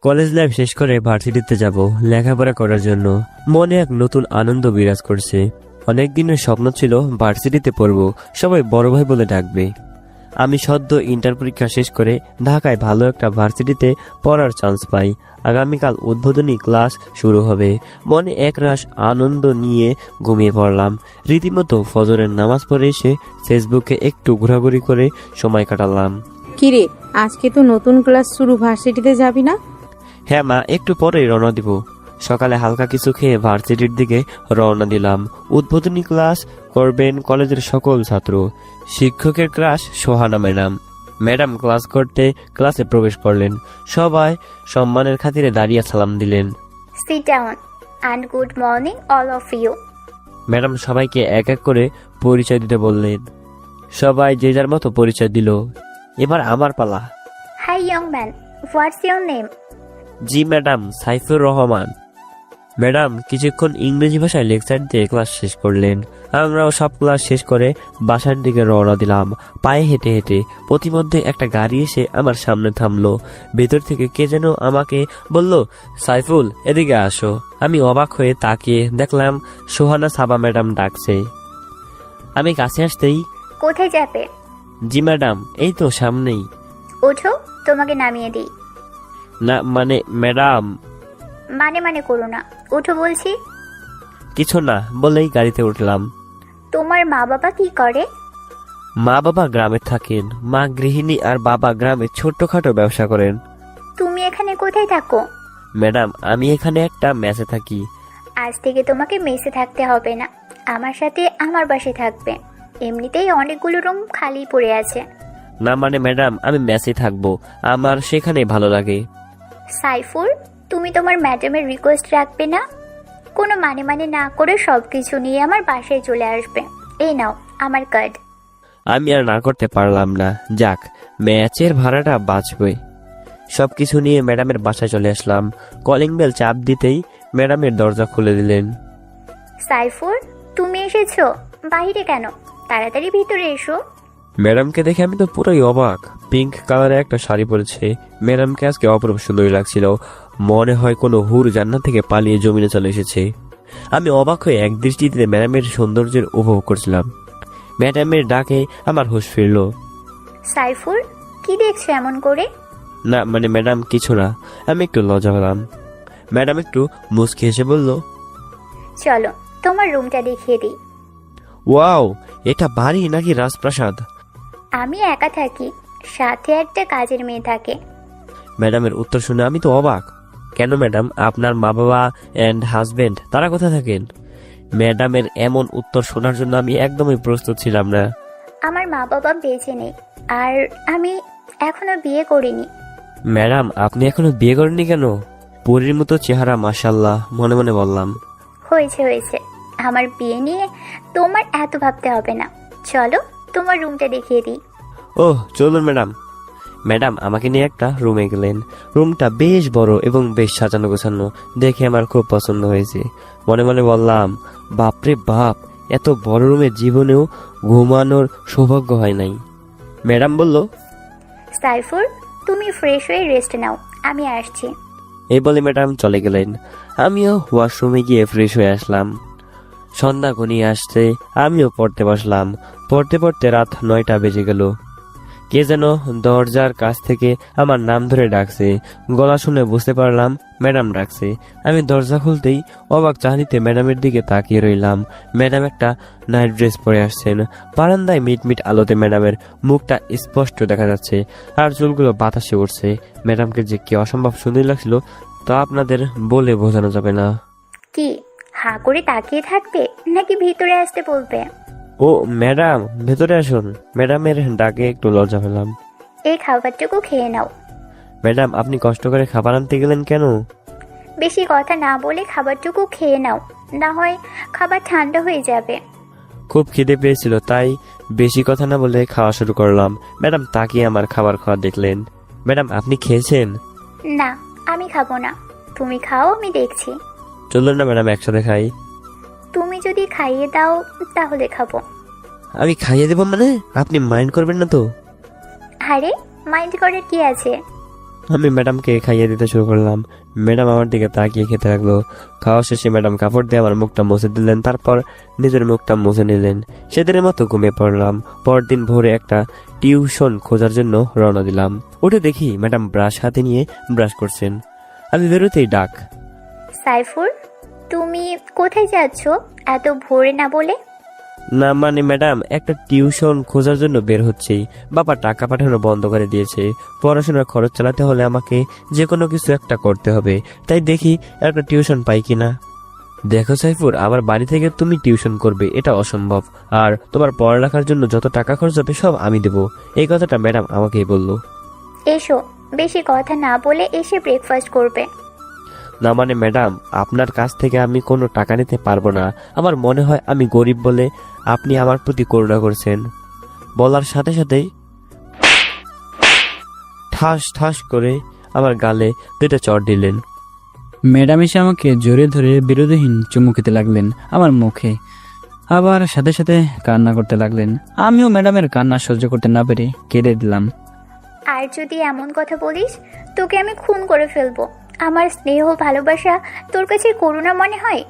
College life শেষ করে ভার্সিটিতে যাব লেখাপড়া করার জন্য। মনে এক নতুন আনন্দ বিরাজ করছে। অনেক দিনের স্বপ্ন ছিল ভার্সিটিতে পড়ব, সবাই বড় ভাই বলে ডাকবে। আমি সদ্য ইন্টার পরীক্ষা শেষ করে ঢাকায় ভালো একটা ভার্সিটিতে পড়ার চান্স পাই। আগামীকাল উদ্বোধনী ক্লাস শুরু হবে। মনে একরাশ আনন্দ নিয়ে ঘুমিয়ে পড়লাম। রীতিমতো ফজরের নামাজ পড়ে এসে ফেসবুকে একটু ঘোরাঘুরি করে সময় কাটালাম। কিরে, আজকে তো নতুন ক্লাস শুরু, ভার্সিটিতে যাবি না? হ্যাঁ মা, একটু পরেই রওনা দিব। সকালে হালকা কিছু খেয়ে ভার্সিটির দিকে রওনা দিলাম। উদ্বোধনী ক্লাস করবেন কলেজের সকল ছাত্র। শিক্ষকের class Sohana madam. Madam class করতে ক্লাসে প্রবেশ করলেন। সবাই সম্মানের খাতিরে দাঁড়িয়ে সালাম দিলেন। Sit down and good morning all of you. Madam সবাইকে এক এক করে পরিচয় দিতে বললেন। সবাই যে যার মতো পরিচয় দিল। এবার আমার পালা। Hi young man, what's your name? G madam, Saifur Rahman. Madam কিছুক্ষণ ইংরেজি ভাষায় লেকচার দিয়ে ক্লাস শেষ করলেন। আমরাও সব ক্লাস শেষ করে বাসার দিকে রওনা দিলাম পায়ে হেঁটে হেঁটে। প্রতিমধ্যে একটা গাড়ি এসে আমার সামনে থামলো। ভেতর থেকে কে যেন আমাকে বলল, সাইফুল এদিকে আসো। আমি অবাক হয়ে তাকিয়ে দেখলাম সোহানা সাবা ম্যাডাম ডাকছে। আমি কাছে আসতেই, কোথায় যাবে? জি ম্যাডাম, এই তো সামনেই। ওঠো, তোমাকে নামিয়ে দিই। না মানে ম্যাডাম। মানে করো না, ওঠো বলছি। কিছু না বলেই গাড়িতে উঠলাম। তোমার মা বাবা কি করে? মা বাবা গ্রামে থাকেন। মা গৃহিণী আর বাবা গ্রামে ছোট্টখাটো ব্যবসা করেন। তুমি এখানে কোথায় থাকো? ম্যাডাম আমি এখানে একটা মেসে থাকি। আজ থেকে তোমাকে মেসে থাকতে হবে না, আমার সাথে আমার বাসায় থাকবে। এমনিতেই অনেকগুলো রুম খালি পড়ে আছে। না মানে ম্যাডাম আমি মেসে থাকবো, আমার সেখানে ভালো লাগে। সাইফুল, তুমি তোমার ম্যাডামের রিকোয়েস্ট রাখবে না? কোনো মানে না করে সবকিছু নিয়ে আমার বাসায় চলে আসবে। এই নাও আমার কার্ড। আমি আর না করতে পারলাম না। যাক, ম্যাচের ভাড়াটা বাঁচবে। সবকিছু নিয়ে ম্যাডামের বাসায় চলে আসলাম। কলিং বেল চাপ দিতেই ম্যাডামের দরজা খুলে দিলেন। সাইফুল, তুমি এসেছো? বাইরে কেন? তাড়াতাড়ি ভিতরে এসো। ম্যাডামকে দেখে আমি তো পুরোই অবাক। পিঙ্ক কালারের একটা শাড়ি পরেছে। ম্যাডামকে আজকে অপরূপ সুন্দরী লাগছিল। মনে হয় কোনো হুর জান্নাত থেকে পালিয়ে জমিনে চলে এসেছে। আমি অবাক হয়ে এক দৃষ্টিতে ম্যাডামের সৌন্দর্যের উপভোগ করছিলাম। ম্যাডামের ডাকে আমার হুঁশ ফিরল। সাইফুল, কি দেখছো এমন করে? না মানে ম্যাডাম কিছু না। আমি একটু লজ্জা পেলাম। ম্যাডাম একটু মুচকি হেসে বলল, চলো তোমার রুমটা দেখিয়ে দিই। ওয়াও, এটা বাড়ি নাকি রাজপ্রাসাদ? আমি একা থাকি, সাথে একটা কাজের মেয়ে থাকে। ম্যাডামের উত্তর শুনে আমি তো অবাক। কেন ম্যাডাম, আপনার মা বাবা অ্যান্ড হাজবেন্ড তারা কোথায় থাকেন? ম্যাডামের এমন উত্তর শোনার জন্য আমি একদমই প্রস্তুত ছিলাম না। আমার মা বাবা বেঁচে নেই, আর আমি এখনো বিয়ে করিনি। ম্যাডাম আপনি এখনো বিয়ে করেননি কেন? পরীর মতো চেহারা, মাশাল্লাহ, মনে মনে বললাম। হয়েছে, আমার বিয়ে নিয়ে তোমার এত ভাবতে হবে না। চলো তোমার রুমটা দেখিয়ে দিই। ওহ চলুন ম্যাডাম। ম্যাডাম আমাকে নিয়ে একটা রুমে গেলেন। রুমটা বেশ বড় এবং বেশ সাজানো গোছানো। দেখে আমার খুব পছন্দ হয়েছে। মনে মনে বললাম, বাপরে বাপ, এত বড় রুমে জীবনেও ঘুমানোর সৌভাগ্য হয় নাই। ম্যাডাম বলল, সাইফুল, তুমি ফ্রেশ হয়ে রেস্ট নাও, আমি আসছি। এই বলে ম্যাডাম চলে গেলেন। আমিও ওয়াশরুমে গিয়ে ফ্রেশ হয়ে আসলাম। সন্ধ্যা ঘনিয়ে আসছে, আমিও পড়তে বসলাম। পড়তে পড়তে রাত 9টা বেজে গেল। কে যেন দরজার কাছ থেকে আমার নাম ধরে ডাকছে। গলা শুনে বুঝতে পারলাম ম্যাডাম ডাকছে। আমি দরজা খুলতেই অবাক চাহনিতে ম্যাডামের দিকে তাকিয়ে রইলাম। ম্যাডাম একটা নাইট ড্রেস পরে আসছেন। বারান্দায় মিটমিট আলোতে ম্যাডামের মুখটা স্পষ্ট দেখা যাচ্ছে, আর চুলগুলো বাতাসে উঠছে। ম্যাডামকে যে কি অসম্ভব সুন্দর লাগছিল তা আপনাদের বলে বোঝানো যাবে না। কি হাঁ করে তাকিয়ে থাকবে নাকি ভিতরে আসতে বলবে? ও ম্যাডাম, ভেতরে আসুন। ম্যাডামের ডাকে একটু লজ্জা পেলাম। এই খাবারটুকু খেয়ে নাও। ম্যাডাম আপনি কষ্ট করে খাবার আনতে গেলেন কেন? বেশি কথা না বলে খাবারটুকু খেয়ে নাও, না হয় খাবার ঠান্ডা হয়ে যাবে। খুব খিদে পেয়েছিল, তাই বেশি কথা না বলে খাওয়া শুরু করলাম। ম্যাডাম তাকিয়ে আমার খাবার খাওয়া দেখলেন। ম্যাডাম আপনি খেয়েছেন? না, আমি খাবো না, তুমি খাও, আমি দেখছি। চলুন না ম্যাডাম একসাথে খাই। তুমি যদি খাইয়ে দাও তাহলে খাবো। আমি খাইয়ে দেবো মানে? আপনি মাইন্ড করবেন না তো? আরে মাইন্ড করার কি আছে? আমি ম্যাডামকে খাইয়ে দিতে শুরু করলাম। ম্যাডাম আমার দিকে তাকিয়ে খেতে লাগলো। খাওয়া শেষে ম্যাডাম কাপড় দিয়ে আমার মুখটা মুছে দিলেন, তারপর নিজের মুখটা মুছে নিলেন। সেদিনের মতো ঘুমিয়ে পড়লাম। পরদিন ভোরে একটা টিউশন খোঁজার জন্য রওনা দিলাম। উঠে দেখি ম্যাডাম ব্রাশ হাতে নিয়ে ব্রাশ করছেন। আমি বেরোতেই ডাক। সাইফুর, তুমি কোথায় যাচ্ছ এত ভোরে না বলে? না মানে ম্যাডাম, একটা টিউশন খোঁজার জন্য বের হচ্ছি। বাবা টাকা পাঠানো বন্ধ করে দিয়েছে। পড়াশোনার খরচ চালাতে হলে আমাকে যে কোনো কিছু একটা করতে হবে, তাই দেখি একটা টিউশন পাই কিনা। দেখো সাইফুর, আমার বাড়ি থেকে তুমি টিউশন করবে এটা অসম্ভব, আর তোমার পড়ালেখার জন্য যত টাকা খরচ হবে সব আমি দেবো। এই কথাটা ম্যাডাম আমাকেই বললো। এসো, বেশি কথা না বলে এসে ব্রেকফাস্ট করবে। না মানে ম্যাডাম, আপনার কাছ থেকে আমি কোনো টাকা নিতে পারবো না। আমার মনে হয় আমি গরিব বলে আপনি আমার প্রতি করুণা করছেন। বলার সাথে সাথেই ঠাস ঠাস করে আমার গালে দুটো চড় দিলেন। ম্যাডাম এসে আমাকে জোরে ধরে বিরোধহীন চুমু খেতে লাগলেন আমার মুখে, আবার সাথে সাথে কান্না করতে লাগলেন। আমিও ম্যাডামের কান্না সহ্য করতে না পেরে কেঁদে দিলাম। আর যদি এমন কথা বলিস, তোকে আমি খুন করে ফেলবো। আমার স্নেহ ভালোবাসা তোর কাছে করুণা মনে হয়?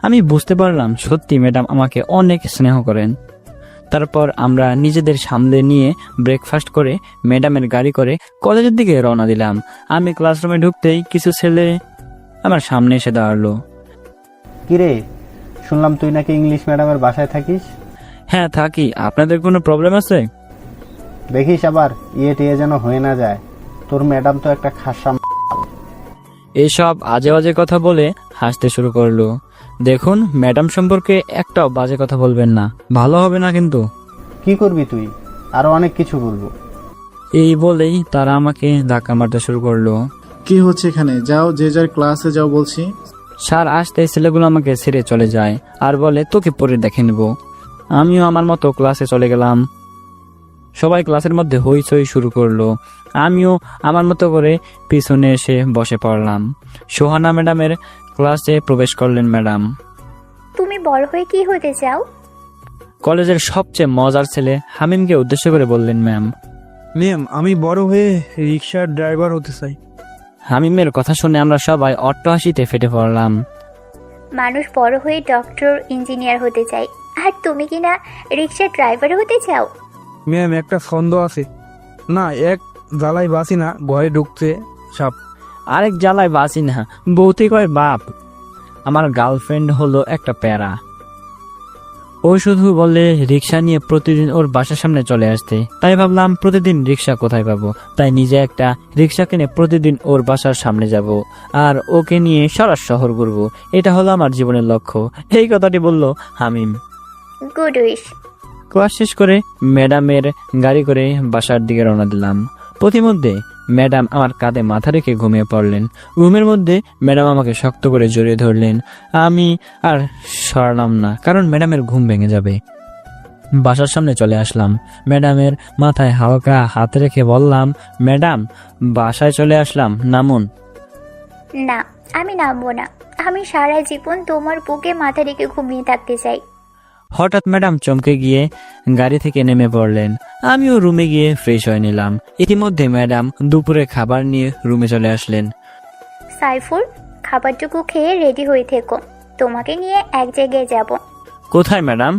আমি বুঝতে পারলাম সত্যি ম্যাডাম আমাকে অনেক স্নেহ করেন। তারপর আমরা নিজেদের সামলে নিয়ে ব্রেকফাস্ট করে ম্যাডামের গাড়ি করে কলেজের দিকে রওনা দিলাম। আমি ক্লাসরুমে ঢুকতেই কিছু ছেলে আমার সামনে এসে দাঁড়ালো। কিরে, শুনলাম তুই নাকি ইংলিশ ম্যাডামের বাসায় থাকিস? হ্যাঁ থাকি, আপনাদের কোনো প্রবলেম আছে? দেখিস আবার ইয়ে টিয়ে যেন হয়ে না যায়। তোর ম্যাডাম তো একটা খাসা। এইসব আজে বাজে কথা বলে হাসতে শুরু করলো। দেখুন, ম্যাডাম সম্পর্কে একটাও বাজে কথা বলবেন না, ভালো হবে না কিন্তু। কি করবি তুই? আরো অনেক কিছু বলবো। এই বলেই তারা আমাকে ধাক্কা মারতে শুরু করলো। কি হচ্ছে এখানে? যাও, যে যার ক্লাসে যাও বলছি। স্যার আসতে ছেলেগুলো আমাকে ছেড়ে চলে যায় আর বলে তোকে পরে দেখে নেব। আমিও আমার মতো ক্লাসে চলে গেলাম। সবাই ক্লাসের মধ্যে হইচই শুরু করলো। আমিও আমার মতো করে পিছনে এসে বসে পড়লাম। সোহানা ম্যাডামের ক্লাসে প্রবেশ করলেন ম্যাডাম। তুমি বড় হয়ে কি হতে চাও? কলেজের সবচেয়ে মজার ছেলে হামিমকে উদ্দেশ্য করে বললেন ম্যাম। ম্যাম, আমি বড় হয়ে রিক্সার ড্রাইভার হতে চাই। হামিমের কথা শুনে আমরা সবাই অট্টহাসিতে ফেটে পড়লাম। মানুষ বড় হয়ে ডক্টর, ইঞ্জিনিয়ার হতে চায়, আর তুমি কি না রিক্সার ড্রাইভার হতে চাও? ম্যাম, একটা সন্দেহ আছে। না, এক জ্বালাই বাসি না, ভয়ে ঢুকছে সাপ। আরেক জ্বালায় বাঁচি না, বউতে কয় বাপ। আমার গার্লফ্রেন্ড হলো একটা প্যারা। ও শুধু বলে রিক্সা নিয়ে প্রতিদিন ওর বাসার সামনে চলে আসতে। তাই ভাবলাম প্রতিদিন রিক্সা কোথায় পাবো, তাই নিজে একটা রিক্সা কিনে প্রতিদিন ওর বাসার সামনে যাব আর ওকে নিয়ে সারা শহর ঘুরবো। এটা হলো আমার জীবনের লক্ষ্য। এই কথাটি বলল হামিম। Good wish. ক্লাস শেষ করে ম্যাডামের গাড়ি করে বাসার দিকে রওনা দিলাম। প্রতিমধ্যে ম্যাডাম আমার কাঁধে মাথা রেখে ঘুমিয়ে পড়লেন। রুমের মধ্যে ম্যাডাম আমাকে শক্ত করে জড়িয়ে ধরলেন। আমি আর সরালাম না, কারণ ম্যাডামের ঘুম ভেঙে যাবে। বাসার সামনে চলে আসলাম। ম্যাডামের মাথায় হালকা হাত রেখে বললাম, ম্যাডাম বাসায় চলে আসলাম, নামুন। না, আমি নামবো না। আমি সারা জীবন তোমার বুকে মাথা রেখে ঘুমিয়ে থাকতে চাই। হঠাৎ ম্যাডাম চমকে গিয়ে গাড়ি থেকে নেমে পড়লেন। আমিও রুমে গিয়ে ফ্রেশ হয়ে নিলাম। ইতিমধ্যে ম্যাডাম দুপুরে খাবার নিয়ে রুমে চলে আসলেন। সাইফুর, খাবারটুকু খেয়ে রেডি হয়ে থেকো, তোমাকে নিয়ে এক জায়গায় যাব। কোথায় ম্যাডাম?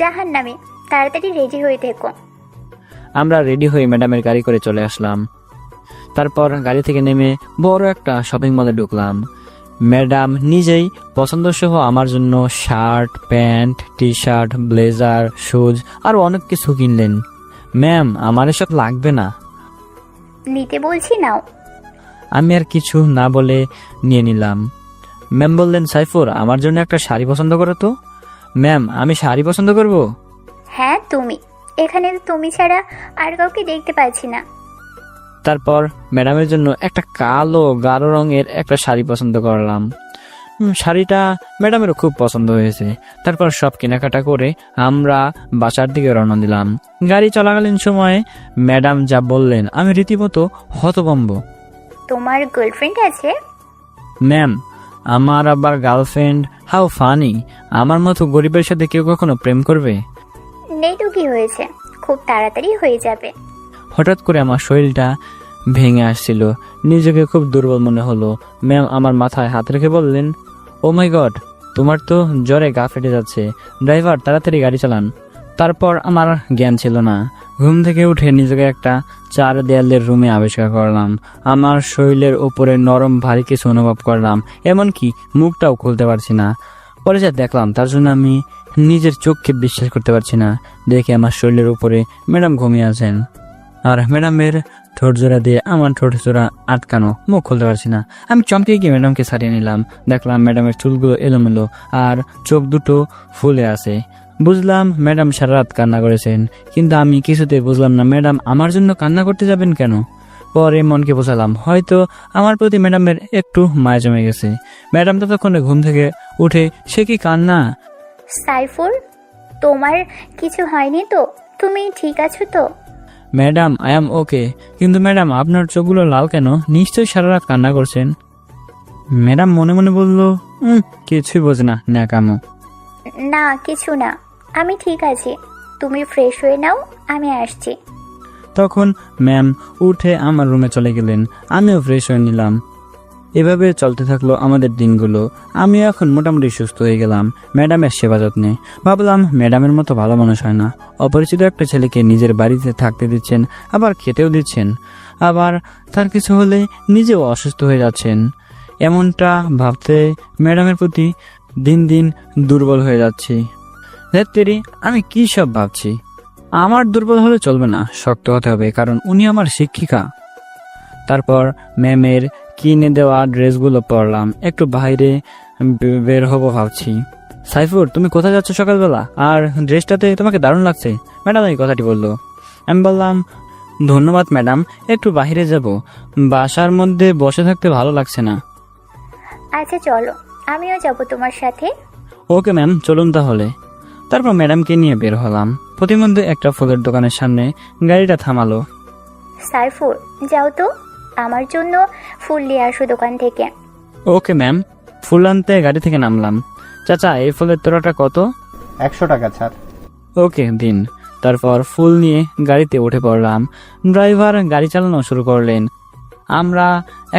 জাহান্নামে। তাড়াতাড়ি রেডি হয়ে থেকো। আমরা রেডি হয়ে ম্যাডামের গাড়ি করে চলে আসলাম। তারপর গাড়ি থেকে নেমে বড় একটা শপিং মলে ঢুকলাম। ম্যাডাম নিজেই পছন্দসহ আমার জন্য shirt, pant, T shirt, blazer, shoes আর অনেক কিছু কিনলেন। ম্যাম, আমার এসব লাগবে না। নিতে বলছি, নাও। আমি আর কিছু না বলে নিয়ে নিলাম। ম্যাম বললেন, সাইফুর আমার জন্য একটা শাড়ি পছন্দ করো তো। ম্যাম, আমি শাড়ি পছন্দ করব? হ্যাঁ তুমি। এখানে তো তুমি ছাড়া আর কাউকে দেখতে পাচ্ছি না। তারপর ম্যাডামের জন্য একটা কালো গাঢ় রঙের একটা শাড়ি পছন্দ করলাম। শাড়িটা ম্যাডামেরও খুব পছন্দ হয়েছে। তারপর সব কেনাকাটা করে আমরা বাসার দিকে রওনা দিলাম। গাড়ি চলাকালীন সময়ে ম্যাডাম যা বললেন আমি রীতিমতো হতভম্ব। তোমার গার্লফ্রেন্ড আছে? ম্যাম, আমার আবার গার্লফ্রেন্ড? How funny! আমার মতো গরিবের সাথে কেউ কখনো প্রেম করবে? নেই তো কি হয়েছে, খুব তাড়াতাড়ি হয়ে যাবে। হঠাৎ করে আমার শরীরটা ভেঙে আসছিল। নিজেকে খুব দুর্বল মনে হলো। ম্যাম আমার মাথায় হাত রেখে বললেন, ও মাই গড, তোমার তো জ্বরে গা ফেটে যাচ্ছে, ড্রাইভার তাড়াতাড়ি গাড়ি চালান। তারপর আমার জ্ঞান ছিল না। ঘুম থেকে উঠে নিজেকে একটা 4 দেয়ালের রুমে আবিষ্কার করলাম। আমার শরীরের উপরে নরম ভারী কিছু অনুভব করলাম, এমনকি মুখটাও খুলতে পারছি না। পরে যা দেখলাম তার জন্য আমি নিজের চোখকে বিশ্বাস করতে পারছি না। দেখে আমার শরীরের উপরে ম্যাডাম ঘুমিয়ে আছেন, আর ম্যাডামের ঠোঁট জোড়া দিয়ে আমার ঠোঁট জোড়া আটকানো, মুখ খুলতে পারছি না। আমি চমকে গিয়ে ম্যাডামকে ছাড়িয়ে নিলাম। দেখলাম ম্যাডামের চুলগুলো এলোমেলো আর চোখ দুটো ফুলে আছে। বুঝলাম ম্যাডাম সারা রাত কান্না করেছেন, কিন্তু আমি কিছুতেই বুঝলাম না ম্যাডাম আমার জন্য কান্না করতে যাবেন কেন। পরে মনকে বোঝালাম হয়তো আমার প্রতি ম্যাডামের একটু মায়া জমে গেছে। ম্যাডাম ততক্ষণে ঘুম থেকে উঠে সে কি কান্না। সাইফুল, তোমার কিছু হয়নি তো? তুমি ঠিক আছো তো? ম্যাডাম আই এম ওকে, কিন্তু ম্যাডাম আপনার চোখগুলো লাল কেন? নিশ্চয়ই সারা রাত কান্না করছেন। ম্যাডাম মনে মনে বলল, কিছুই বোঝে না, ন্যাকামো। না কিছু না, আমি ঠিক আছি। তুমি ফ্রেশ হয়ে নাও, আমি আসছি। তখন ম্যাম উঠে আমার রুমে চলে গেলেন, আমিও ফ্রেশ হয়ে নিলাম। এভাবে চলতে থাকলো আমাদের দিনগুলো। আমি এখন মোটামুটি সুস্থ হয়ে গেলাম ম্যাডামের সেবা যত্নে। ভাবলাম ম্যাডামের মতো ভালো মানুষ হয় না। অপরিচিত একটা ছেলেকে নিজের বাড়িতে থাকতে দিচ্ছেন, আবার খেতেও দিচ্ছেন, আবার তার কিছু হলে নিজেও অসুস্থ হয়ে যাচ্ছেন। এমনটা ভাবতে ম্যাডামের প্রতি দিন দিন দুর্বল হয়ে যাচ্ছি। ধেত্তেরি, আমি কি সব ভাবছি। আমার দুর্বল হলে চলবে না, শক্ত হতে হবে, কারণ উনি আমার শিক্ষিকা। তারপর ম্যামের কিনে দেওয়া ড্রেসগুলো পরলাম, একটু বাইরে বের হবো ভাবছি। সাইফুর, তুমি কোথায় যাচ্ছ সকালবেলা? আর ড্রেসটাতে তোমাকে দারুণ লাগছে। ম্যাডাম এই কথাটি বললো। আমি বললাম, ধন্যবাদ ম্যাডাম, একটু বাইরে যাব, বাসার মধ্যে বসে থাকতে ভালো লাগছে না। আচ্ছা চলো, আমিও যাব তোমার সাথে। ওকে ম্যাম, চলুন তাহলে। তারপর ম্যাডামকে নিয়ে বের হলাম। প্রতিমধ্যে একটা ফুলের দোকানের সামনে গাড়িটা থামালো। সাইফুল, যাও তো, আমার জন্য ফুল নিয়ে আসো দোকান থেকে। Okay ma'am. ফুল আনতে গাড়ি থেকে নামলাম। চাচা, এই ফুলের তোড়াটা কত? 100 টাকা ছাড়। ওকে দিন। তারপর ফুল নিয়ে গাড়িতে উঠে পড়লাম। ড্রাইভার গাড়ি চালানো শুরু করলেন। আমরা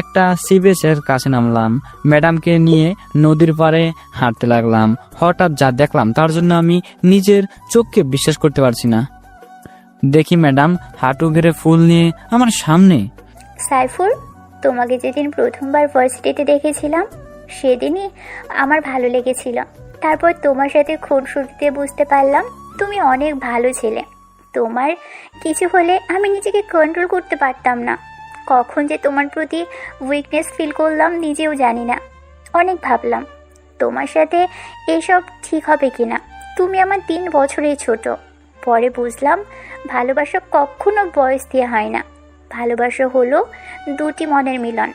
একটা সি বিচের কাছে নামলাম। ম্যাডামকে নিয়ে নদীর পাড়ে হাঁটতে লাগলাম। হঠাৎ যা দেখলাম তার জন্য আমি নিজের চোখকে বিশ্বাস করতে পারছি না। দেখি ম্যাডাম হাঁটু গেড়ে ফুল নিয়ে আমার সামনে। সাইফুল, তোমাকে যেদিন প্রথমবার ভার্সিটিতে দেখেছিলাম সেদিনই আমার ভালো লেগেছিল। তারপর তোমার সাথে খুনসুটিতে বুঝতে পারলাম তুমি অনেক ভালো ছেলে। তোমার কিছু হলে আমি নিজেকে কন্ট্রোল করতে পারতাম না। কখন যে তোমার প্রতি উইকনেস ফিল করলাম নিজেও জানি না। অনেক ভাবলাম তোমার সাথে এসব ঠিক হবে কিনা। তুমি আমার 3 বছরের ছোট। পরে বুঝলাম ভালোবাসা কখনো বয়স দিয়ে হয় না। ভালোবাসা হলো দুটি মনের মিলন।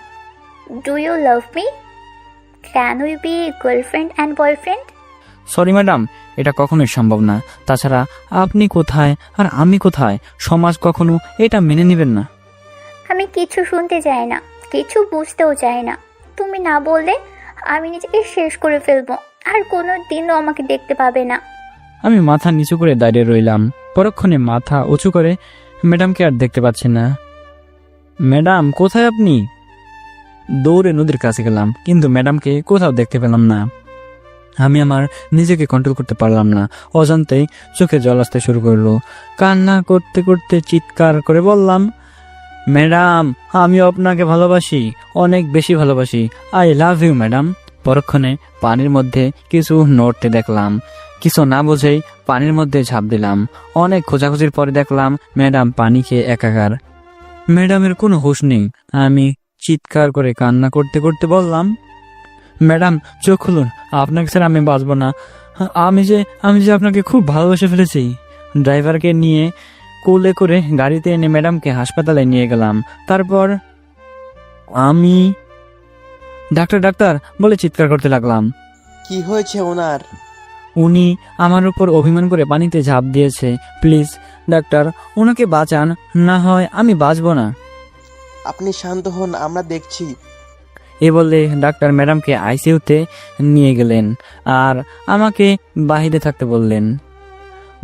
Do you love me? Can we be girlfriend and boyfriend? Sorry madam, এটা কখনোই সম্ভব না। তাছাড়া আপনি কোথায় আর আমি কোথায়, সমাজ কখনো এটা মেনে নেবেন না। আমি কিছু শুনতে চাই না, কিছু বুঝতেও চাই না। তুমি না বললে আমি নিজেকে শেষ করে ফেলবো, আর কোনো দিনও আমাকে দেখতে পাবে না। আমি মাথা নিচু করে দাঁড়িয়ে রইলাম। পরক্ষণে মাথা উঁচু করে ম্যাডামকে আর দেখতে পাচ্ছি না। ম্যাডাম কোথায় আপনি? দৌড়ে নদীর কাছে গেলাম, কিন্তু ম্যাডামকে কোথাও দেখতে পেলাম না। আমি আমার নিজেকে কন্ট্রোল করতে পারলাম না। অজান্তেই চোখে জল আসতে শুরু করলো। কান্না করতে করতে চিৎকার করে বললাম, ম্যাডাম আমি আপনাকে ভালোবাসি, অনেক বেশি ভালোবাসি। I love you madam. পরক্ষণে পানির মধ্যে কিছু নড়তে দেখলাম। কিছু না বুঝেই পানির মধ্যে ঝাঁপ দিলাম। অনেক খোঁজাখুঁজির পরে দেখলাম ম্যাডাম পানি খেয়ে একাকার। ম্যাডামের কোনো হুঁশ নেই। আমি চিৎকার করে কান্না করতে করতে বললাম, ম্যাডাম চোখ খুলুন, আপনাকে স্যার আমি বাঁচবো না। আমি যে আপনাকে খুব ভালোবেসে ফেলেছি। ড্রাইভারকে নিয়ে কোলে করে গাড়িতে এনে ম্যাডামকে হাসপাতালে নিয়ে গেলাম। তারপর আমি ডাক্তার ডাক্তার বলে চিৎকার করতে লাগলাম। কি হয়েছে ওনার? উনি আমার উপর অভিমান করে পানিতে ঝাঁপ দিয়েছে। প্লিজ ডাক্তার, ওনাকে বাঁচান, না হয় আমি বাঁচবো না। আপনি শান্ত হন, আমরা দেখছি। এ বলে ডাক্তার ম্যাডামকে আইসিইউতে নিয়ে গেলেন আর আমাকে বাহিরে থাকতে বললেন।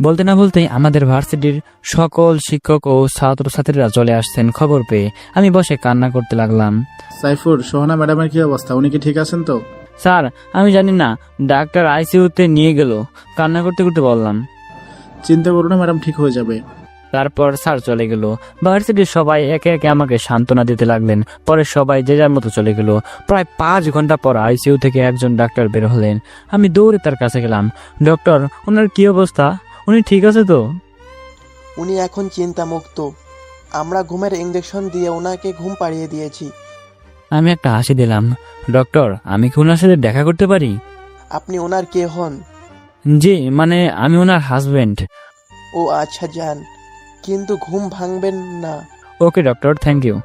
বলতে না বলতেই আমাদের ভার্সিটির সকল শিক্ষক ও ছাত্রছাত্রীরা চলে আসছেন খবর পেয়ে। আমি বসে কান্না করতে লাগলাম। সাইফুর, সোহানা ম্যাডামের কি অবস্থা? উনি কি ঠিক আছেন তো? স্যার, আমি জানি না, ডাক্তার আইসিইউতে নিয়ে গেল। কান্না করতে করতে বললাম। চিন্তা করো না, ম্যাডাম ঠিক হয়ে যাবে। তারপর স্যার চলে গেল। ভার্সিটির সবাই একে একে আমাকে সান্ত্বনা দিতে লাগলেন। পরে সবাই যে যার মতো চলে গেল। প্রায় 5 ঘন্টা পর আইসিইউ থেকে একজন ডাক্তার বের হলেন। আমি দৌড়ে তার কাছে গেলাম। ডক্টর, ওনার কি অবস্থা? উনি ঠিক আছে তো? উনি এখন চিন্তামুক্ত। আমরা ঘুমের ইঞ্জেকশন দিয়ে ওনাকে ঘুম পাড়িয়ে দিয়েছি। আমি একটা হাসি দিলাম। ডক্টর, আমি কি ওনার সাথে দেখা করতে পারি? আপনি ওনার কে হন? জি, মানে আমি ওনার হাজবেন্ড। ও আচ্ছা, যান, কিন্তু ঘুম ভাঙবেন না। ওকে ডক্টর, থ্যাংক ইউ।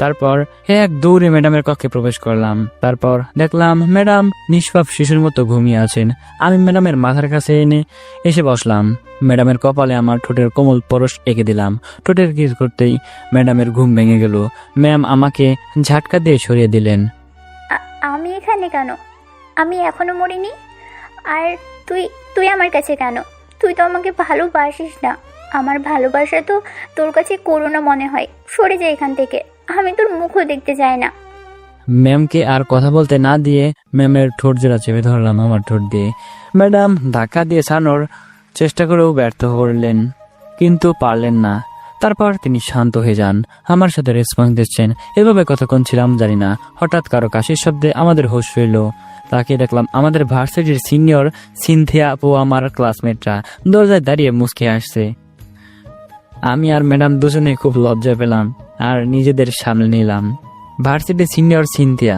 তারপর এক দৌড়ে ম্যাডামের কক্ষে প্রবেশ করলাম। তারপর দেখলাম ম্যাডাম নিষ্পাপ শিশুর মতো ঘুমিয়ে আছেন। আমি ম্যাডামের মাথার কাছে এসে বসলাম। ম্যাডামের কপালে আমার ঠোঁটের কোমল পরশ এঁকে দিলাম। ঠোঁটের কিস করতেই ম্যাডামের ঘুম ভেঙে গেল। ম্যাম আমাকে ঝাটকা দিয়ে সরিয়ে দিলেন। আমি এখানে কেন? আমি এখনো মরিনি। আর তুই তুই আমার কাছে কেন? তুই তো আমাকে ভালোবাসিস না। আমার ভালোবাসা তো তোর কাছে করুণা মনে হয়। সরে যা এখান থেকে, আমি তোর মুখও দেখতে চাই না। ম্যামকে আর কথা বলতে না দিয়ে ম্যামের ঠোঁট জোড়া চেপে ধরলাম আমার ঠোঁট দিয়ে। ম্যাডাম ধাক্কা দিয়ে ছাড়ানোর চেষ্টা করেও ব্যর্থ করলেন, কিন্তু পারলেন না। তারপর তিনি শান্ত হয়ে যান, আমার সাথে রেসপন্স দিচ্ছেন। এভাবে কতক্ষণ ছিলাম জানি না। হঠাৎ কারো কাশির শব্দে আমাদের হোশ ফিরল। তাকে দেখলাম আমাদের ভার্সিটির সিনিয়র সিনথিয়া আপু, আমার ক্লাসমেটরা দরজায় দাঁড়িয়ে মুচকে আসছে। আমি আর ম্যাডাম দুজনে খুব লজ্জা পেলাম আর নিজেদের সামলে নিলাম। ভার্সিটির সিনিয়র সিনথিয়া,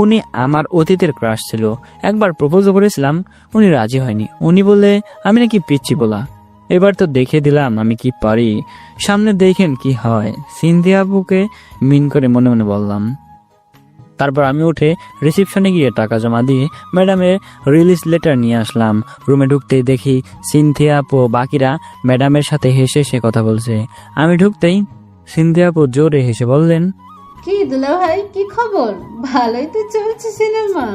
উনি আমার অতীতের ক্রাশ ছিল। একবার প্রপোজও করেছিলাম, উনি রাজি হয়নি। উনি বলে আমি নাকি পিচ্ছি বলা। এবার তো দেখে দিলাম আমি কি পারি, সামনে দেখেন কি হয়। সিনথিয়া আপুকে মিন করে মনে মনে বললাম। তারপর আমি উঠে রিসিপশনে গিয়ে টাকা জমা দিয়ে ম্যাডামের রিলিজ লেটার নিয়ে আসলাম। রুমে ঢুকতেই দেখি সিনথিয়া আপু বাকিরা ম্যাডামের সাথে হেসে হেসে কথা বলছে। আমি ঢুকতেই সিনথিয়া আপু জোরে হেসে বললেন, কি দুলা ভাই, কি খবর? ভালোই তো চলছে সিনেমা।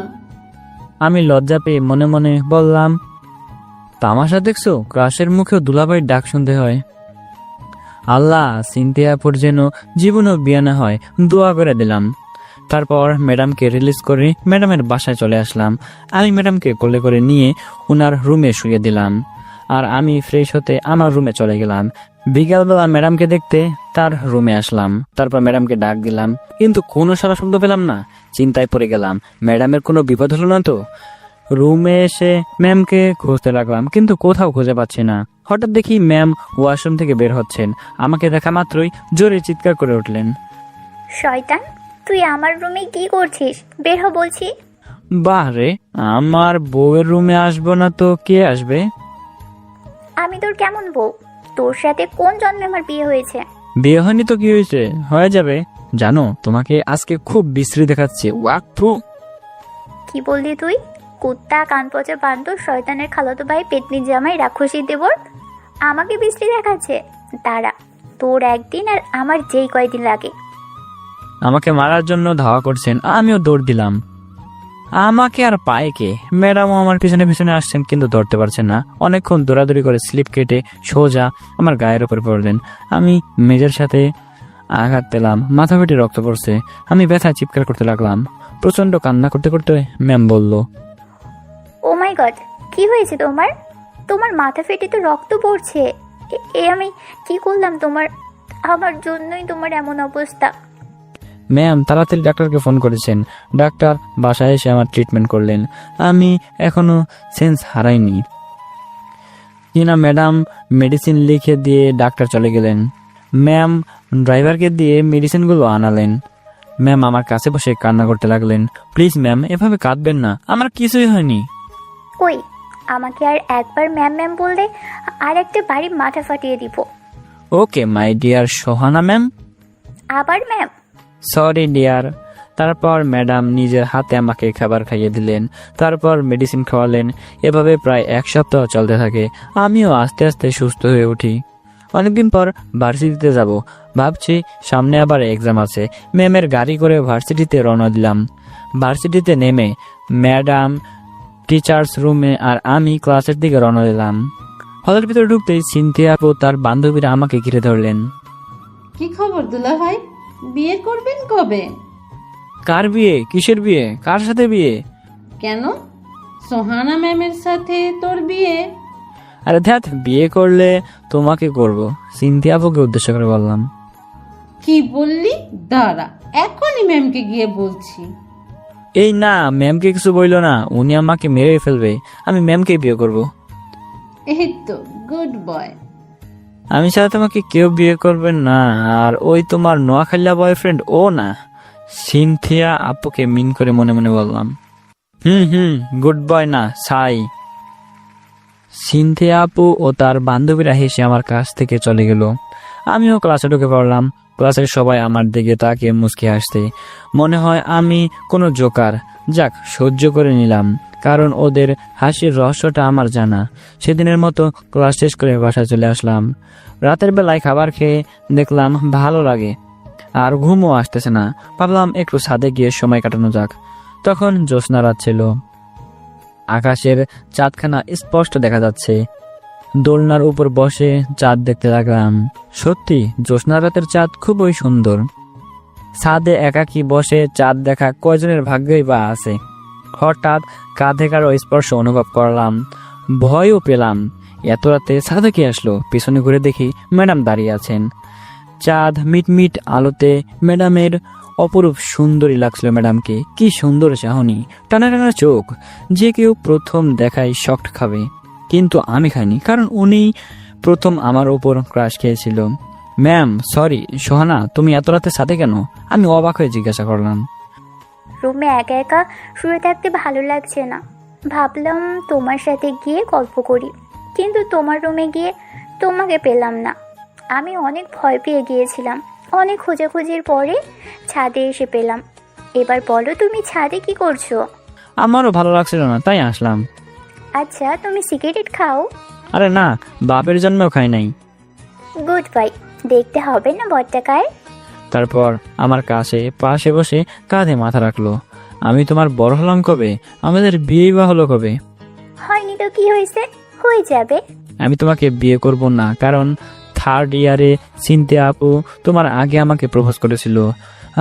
আমি লজ্জা পেয়ে মনে মনে বললাম, তামাশা দেখছো? ক্রাশের মুখেও দুলাভাইয়ের ডাক শুনতে হয়। আল্লাহ, সিনথিয়া আপুর যেন জীবনও বিয়ে না হয়, দোয়া করে দিলাম। তারপর ম্যাডামকে রিলিজ করে ম্যাডামের বাসায় চলে আসলাম। আমি ম্যাডামকে কোলে করে নিয়ে ওনার রুমে শুয়ে দিলাম আর আমি ফ্রেশ হতে আমার রুমে চলে গেলাম। বিকালবেলা ম্যাডামকে দেখতে তার রুমে আসলাম। তারপর ম্যাডামকে ডাক দিলাম, কিন্তু কোনো সারা শব্দ পেলাম না। চিন্তায় পড়ে গেলাম, ম্যাডামের কোনো বিপদ হলো না তো। রুমে এসে ম্যামকে খুঁজতে লাগলাম, কিন্তু কোথাও খুঁজে পাচ্ছি না। হঠাৎ দেখি ম্যাম ওয়াশরুম থেকে বের হচ্ছেন। আমাকে দেখা মাত্রই জোরে চিৎকার করে উঠলেন, শয়তান, তুই আমার রুমে কি করছিস? বের হ বলছি। বাহ রে, আমার বউয়ের রুমে আসবো না তো কে আসবে? আমি তোর কেমন বউ? তোর সাথে কোন জন্মে আমার বিয়ে হয়েছে? বিয়ে হয়নি তো কি হয়েছে, হয়ে যাবে। জানো, তোমাকে আজকে খুব বিশ্রী দেখাচ্ছে। ওয়াক থু। কি বললি তুই? কুত্তা, কান পচা বান্দর, শয়তানের খালাতো ভাই, পেতনি জামাই, রাক্ষসী দেবর আমাকে বিশ্রী দেখাচ্ছে? দাঁড়া, তোর একদিন আর আমার যেই কয়দিন লাগে। আমাকে মারার জন্য ধাওয়া করছেন, আমিও দৌড় দিলাম। আমাকে আর পায় কে? ম্যাডামও আমার পিছনে পিছনে আসছেন, কিন্তু ধরতে পারছেন না। অনেকক্ষণ দৌড়াদৌড়ি করে স্লিপ কেটে সোজা আমার গায়ের উপর পড়লেন। আমি মেজের সাথে আঘাত পেলাম, মাথা ফেটে রক্ত পড়ছে। আমি ব্যথায় চিৎকার করতে লাগলাম। প্রচন্ড কান্না করতে করতে ম্যাম বলল, ও মাই গড, কি হয়েছে তোমার? তোমার মাথা ফেটে তো রক্ত পড়ছে। এ আমি কি করলাম তোমার? আমার জন্যই তোমার এমন অবস্থা। ম্যাম তাড়াতাড়ি ডাক্তারকে ফোন করেছেন। ডাক্তার বাসায় এসে আমার ট্রিটমেন্ট করলেন। আমি এখনো সেন্স হারাইনি কিনা ম্যাডাম মেডিসিন লিখে দিয়ে ডাক্তার চলে গেলেন। ম্যাম ড্রাইভারকে দিয়ে মেডিসিনগুলো আনালেন। ম্যাম আমার কাছে বসে কান্না করতে লাগলেন। প্লিজ ম্যাম, এভাবে কাঁদবেন না, আমার কিছুই হয়নি। ওই, আমাকে আর একবার ম্যাম ম্যাম বললে আর একটা বাড়ি মাথা ফাটিয়ে দিব। ওকে মাই ডিয়ার সোহানা ম্যাম। আবার ম্যাম? Sorry dear. তারপর ম্যাডাম নিজের হাতে আমাকে খাবার খাইয়ে দিলেন, তারপর মেডিসিন খাওয়ালেন। এভাবে প্রায় 1 সপ্তাহ চলতে থাকে। আমিও আস্তে আস্তে সুস্থ হয়ে উঠি। অনেকদিন পর ভার্সিটিতে যাব ভাবছি, সামনে আবার এক্সাম আছে। ম্যামের গাড়ি করে ভার্সিটিতে রওনা দিলাম। ভার্সিটিতে নেমে ম্যাডাম টিচার্স রুমে আর আমি ক্লাসের দিকে রওনা দিলাম। হলের ভিতরে ঢুকতেই সিনথিয়া আপু তার বান্ধবীরা আমাকে ঘিরে ধরলেন। কি খবর দুলা ভাই, বিয়ে করবেন কবে? কার বিয়ে? কিসের বিয়ে? কার সাথে বিয়ে? কেন, সোহানা ম্যামের সাথে তোর বিয়ে? আরে ধ্যাত, বিয়ে করলে তোমাকে করব, সিনথিয়া আপুকে উদ্দেশ্য করে বললাম। কি বললি? দাঁড়া, এখনই ম্যামকে গিয়ে বলছি। এই না, ম্যামকে কিছু বইলো না, উনি আমাকে মেরে ফেলবে। আমি ম্যামকে বিয়ে করব। এই তো গুড বয়। আমি ছাড়া তোমাকে কেউ বিয়ে করবে না। আর ওই তোমার নোয়াখালীয়া বয়ফ্রেন্ড ও না? সিনথিয়া আপুকে মিন করে মনে মনে বললাম। গুড বয় না, সাই। সিনথিয়া আপু ও তার বান্ধবীরা হেসে আমার কাছ থেকে চলে গেল। আমিও ক্লাসে ঢুকে পড়লাম। ক্লাসের সবাই আমার দিকে তাকিয়ে মুচকি হাসতে, মনে হয় আমি কোনো জোকার। যাক, সহ্য করে নিলাম, কারণ ওদের হাসির রহস্যটা আমার জানা। সেদিনের মতো ক্লাস শেষ করে বাসায় চলে আসলাম। রাতের বেলায় খাবার খেয়ে দেখলাম ভালো লাগে, আর ঘুমও আসতেছে না। ভাবলাম একটু ছাদে গিয়ে সময় কাটানো যাক। তখন জ্যোৎস্না রাত ছিল। আকাশের চাঁদখানা স্পষ্ট দেখা যাচ্ছে। দোলনার উপর বসে চাঁদ দেখতে লাগলাম। সত্যি জ্যোৎস্না রাতের চাঁদ খুবই সুন্দর। ছাদে একাকী বসে চাঁদ দেখা কয়জনের ভাগ্যই বা আছে। হঠাৎ কাঁধে কারো স্পর্শ অনুভব করলাম, ভয়ও পেলাম। এত রাতে ছাদে কে আসলো? পিছনে ঘুরে দেখি ম্যাডাম দাঁড়িয়ে আছেন। চাঁদ মিটমিট আলোতে ম্যাডামের অপরূপ সুন্দরী লাগছিল। ম্যাডামকে কি সুন্দর চাহনি, টানা টানা চোখ। যে কেউ প্রথম দেখায় শক্ট খাবে, কিন্তু আমি খাইনি, কারণ উনি প্রথম আমার ওপর ক্রাশ খেয়েছিল। ম্যাম সরি, সোহানা তুমি এত রাতে সাথে কেন? আমি অবাক হয়ে জিজ্ঞাসা করলাম। রুমে একা একা শুয়ে থাকতে ভালো লাগছে না, ভাবলাম তোমার সাথে গিয়ে গল্প করি, কিন্তু তোমার রুমে গিয়ে তোমাকে পেলাম না। আমি অনেক ভয় পেয়ে গিয়েছিলাম। অনেক খোঁজাখুঁজির পরে ছাদে এসে পেলাম। এবার বলো, তুমি ছাদে কি করছো? আমারও ভালো লাগছিল না, তাই আসলাম। আচ্ছা, তুমি সিগারেট খাও? আরে না, বাপের জন্মেও খাই নাই। Good bye. দেখতে হবে না বট্টাকায়? তারপর আমার পাশে বসে কাঁধে মাথা রাখলো। আমি তোমার বড় হলাম কবে? আমাদের বিয়ে বা হলো কবে? হয়নি তো কি হয়েছে, হয়ে যাবে। আমি তোমাকে বিয়ে করব না, কারণ থার্ড ইয়ারে সিনথিয়া আপু তোমার আগে আমাকে প্রপোজ করেছিল,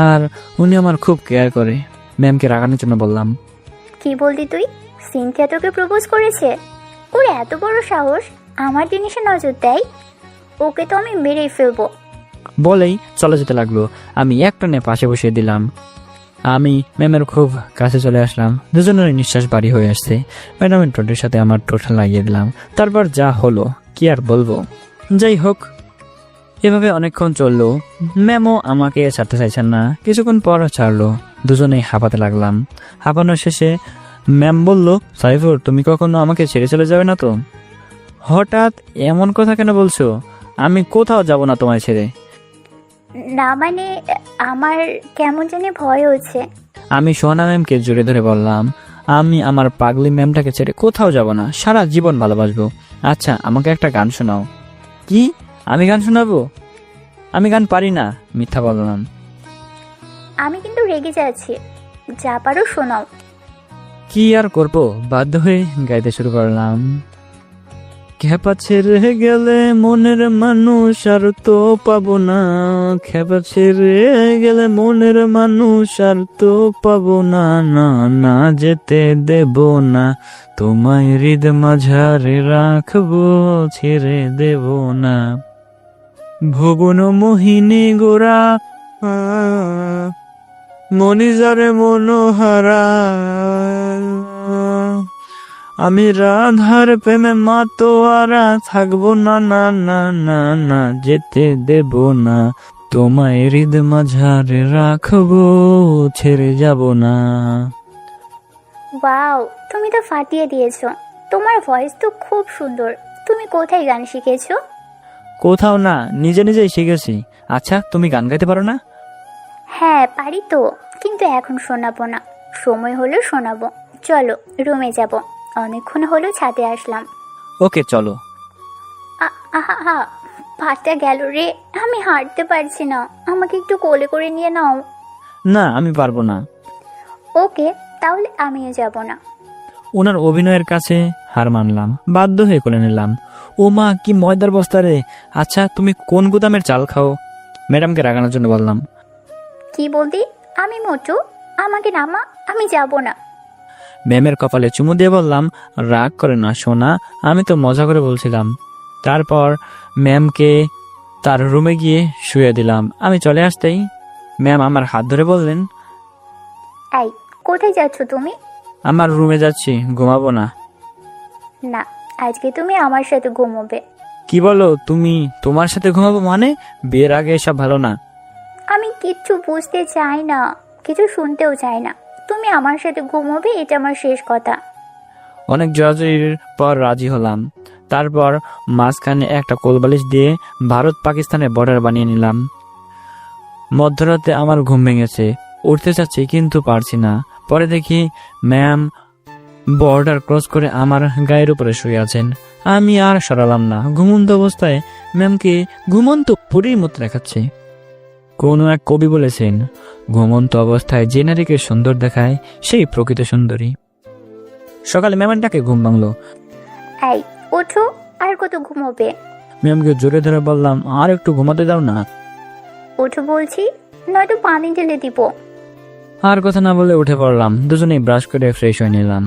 আর উনি আমার খুব কেয়ার করে। ম্যামকে রাগানোর জন্য বললাম। কি বললি তুই? সিনথিয়া তোকে প্রপোজ করেছে? ওর এত বড় সাহস আমার জিনিসে নজর দেয়? ওকে তো আমি মেরেই ফেলবো। বলেই চলে যেতে লাগলো। আমি একটানে পাশে বসিয়ে দিলাম। আমি ম্যামের খুব কাছে চলে আসলাম। দুজনের নিঃশ্বাস ভারী হয়ে আসছে। ম্যাডামের ঠোঁটের সাথে আমার ঠোঁট লাগিয়ে দিলাম। তারপর যা হলো কি আর বলবো। যাই হোক, এভাবে অনেকক্ষণ চললো। ম্যামও আমাকে ছাড়তে চাইছেন না। কিছুক্ষণ পর ছাড়লো। দুজনেই হাঁপাতে লাগলাম। হাঁপানোর শেষে ম্যাম বলল, সাইফুর তুমি কখনো আমাকে ছেড়ে চলে যাবে না তো? হঠাৎ এমন কথা কেন বলছো? আমি কোথাও যাব না তোমায় ছেড়ে। না মানে, আমার কেমন জানি ভয় হচ্ছে। আমি সোহানা ম্যামকে জড়িয়ে ধরে বললাম, আমি আমার পাগলি ম্যামটাকে ছেড়ে কোথাও যাব না, সারা জীবন ভালোবাসবো। আচ্ছা আমাকে একটা গান শোনাও। কি? আমি গান শোনাবো? আমি গান পারি না, মিথ্যা বললাম। আমি কিন্তু রেগে যাচ্ছি, যা পারো শোনাও। কি আর করবো, বাধ্য হয়ে গাইতে শুরু করলাম। খেপা ছেড়ে গেলে মনের মানুষ আর তো পাবো না, খেপা ছেড়ে গেলে মনের মানুষ আর তো পাবো না, না না যেতে দেব না, তোমায় হৃদ মাঝারে রাখবো, ছেড়ে দেব না। ভুবন মোহিনী গোরা মনিজারে মনোহারা, আমি রাধার প্রেমে মাতোয়ারা থাকবো না, না না না না যেতে দেব না, তোমায় হৃদ মাঝারে রাখবো, ছেড়ে যাব না। ওয়াও, তুমি তো ফাটিয়ে দিয়েছো। তোমার ভয়েস তো খুব সুন্দর। তুমি কোথায় গান শিখেছো? কোথাও না, নিজে নিজেই শিখেছি। আচ্ছা তুমি গান গাইতে পারো না? হ্যাঁ পারি তো, কিন্তু এখন শোনাবো না, সময় হলো শোনাবো। চলো রুমে যাব, অনেকক্ষণ হলো ছাদে আসলাম। ওকে চলো। আহা, পাটা গেল রে, আমি হাঁটতে পারছি না, আমাকে একটু কোলে করে নিয়ে নাও। না আমি পারবো না। ওকে, তাহলে আমিও যাব না। ওনার অভিনয়ের কাছে হার মানলাম, বাধ্য হয়ে কোলে নিলাম। ও মা, কি ময়দার বস্তা রে! আচ্ছা, তুমি কোন গুদামের চাল খাও? ম্যাডামকে রাগানোর জন্য বললাম। কি বলতি? আমি মোটু, আমাকে নামা, আমি যাব না। ম্যামের কপালে চুমু দিয়ে বললাম, রাগ করে না সোনা, আমি তো মজা করে বলছিলাম। তারপর ম্যামকে তার রুমে গিয়ে শুয়ে দিলাম। আমি চলে আসতেই ম্যাম আমার হাত ধরে বললেন, এই, কোথায় যাচ্ছ তুমি? আমার রুমে যাচ্ছি, ঘুমাবো না। না, আজকে তুমি আমার সাথে ঘুমোবে। কি বলো তুমি? তোমার সাথে ঘুমাবো মানে? বিয়ের আগে এসব ভালো না। আমি কিচ্ছু বুঝতে চাই না, কিছু শুনতেও চাই না। তুমি আমার সাথে ঘুমোবে, এটা আমার শেষ কথা। অনেক জোরাজুরির পর রাজি হলাম। তারপর মাঝখানে একটা কোলবালিশ দিয়ে ভারত পাকিস্তানের বর্ডার বানিয়ে নিলাম। মধ্যরাতে আমার ঘুম ভেঙেছে, উঠতে চাচ্ছি কিন্তু পারছি না। পরে দেখি ম্যাম বর্ডার ক্রস করে আমার গায়ের উপরে শুয়ে আছেন। আমি আর সরালাম না। ঘুমন্ত অবস্থায় ম্যামকে ঘুমন্ত পরীর মতো দেখাচ্ছে। কোনো এক কবি বলেছেন, ঘুমন্ত অবস্থায় যে নারীকে সুন্দর দেখায় সেই প্রকৃত সুন্দরী। সকালে ম্যামটাকে ঘুম ভাঙলো। এই, ওঠো, আর কত ঘুমোবে? ম্যামকে জোরে ধরে বললাম, আর একটু ঘুমাতে দাও না। ওঠো বলছি, নয়তো পানি ঢেলে দিব। আর কথা না বলে উঠে পড়লাম। দুজনেই ব্রাশ করে ফ্রেশ হয়ে নিলাম।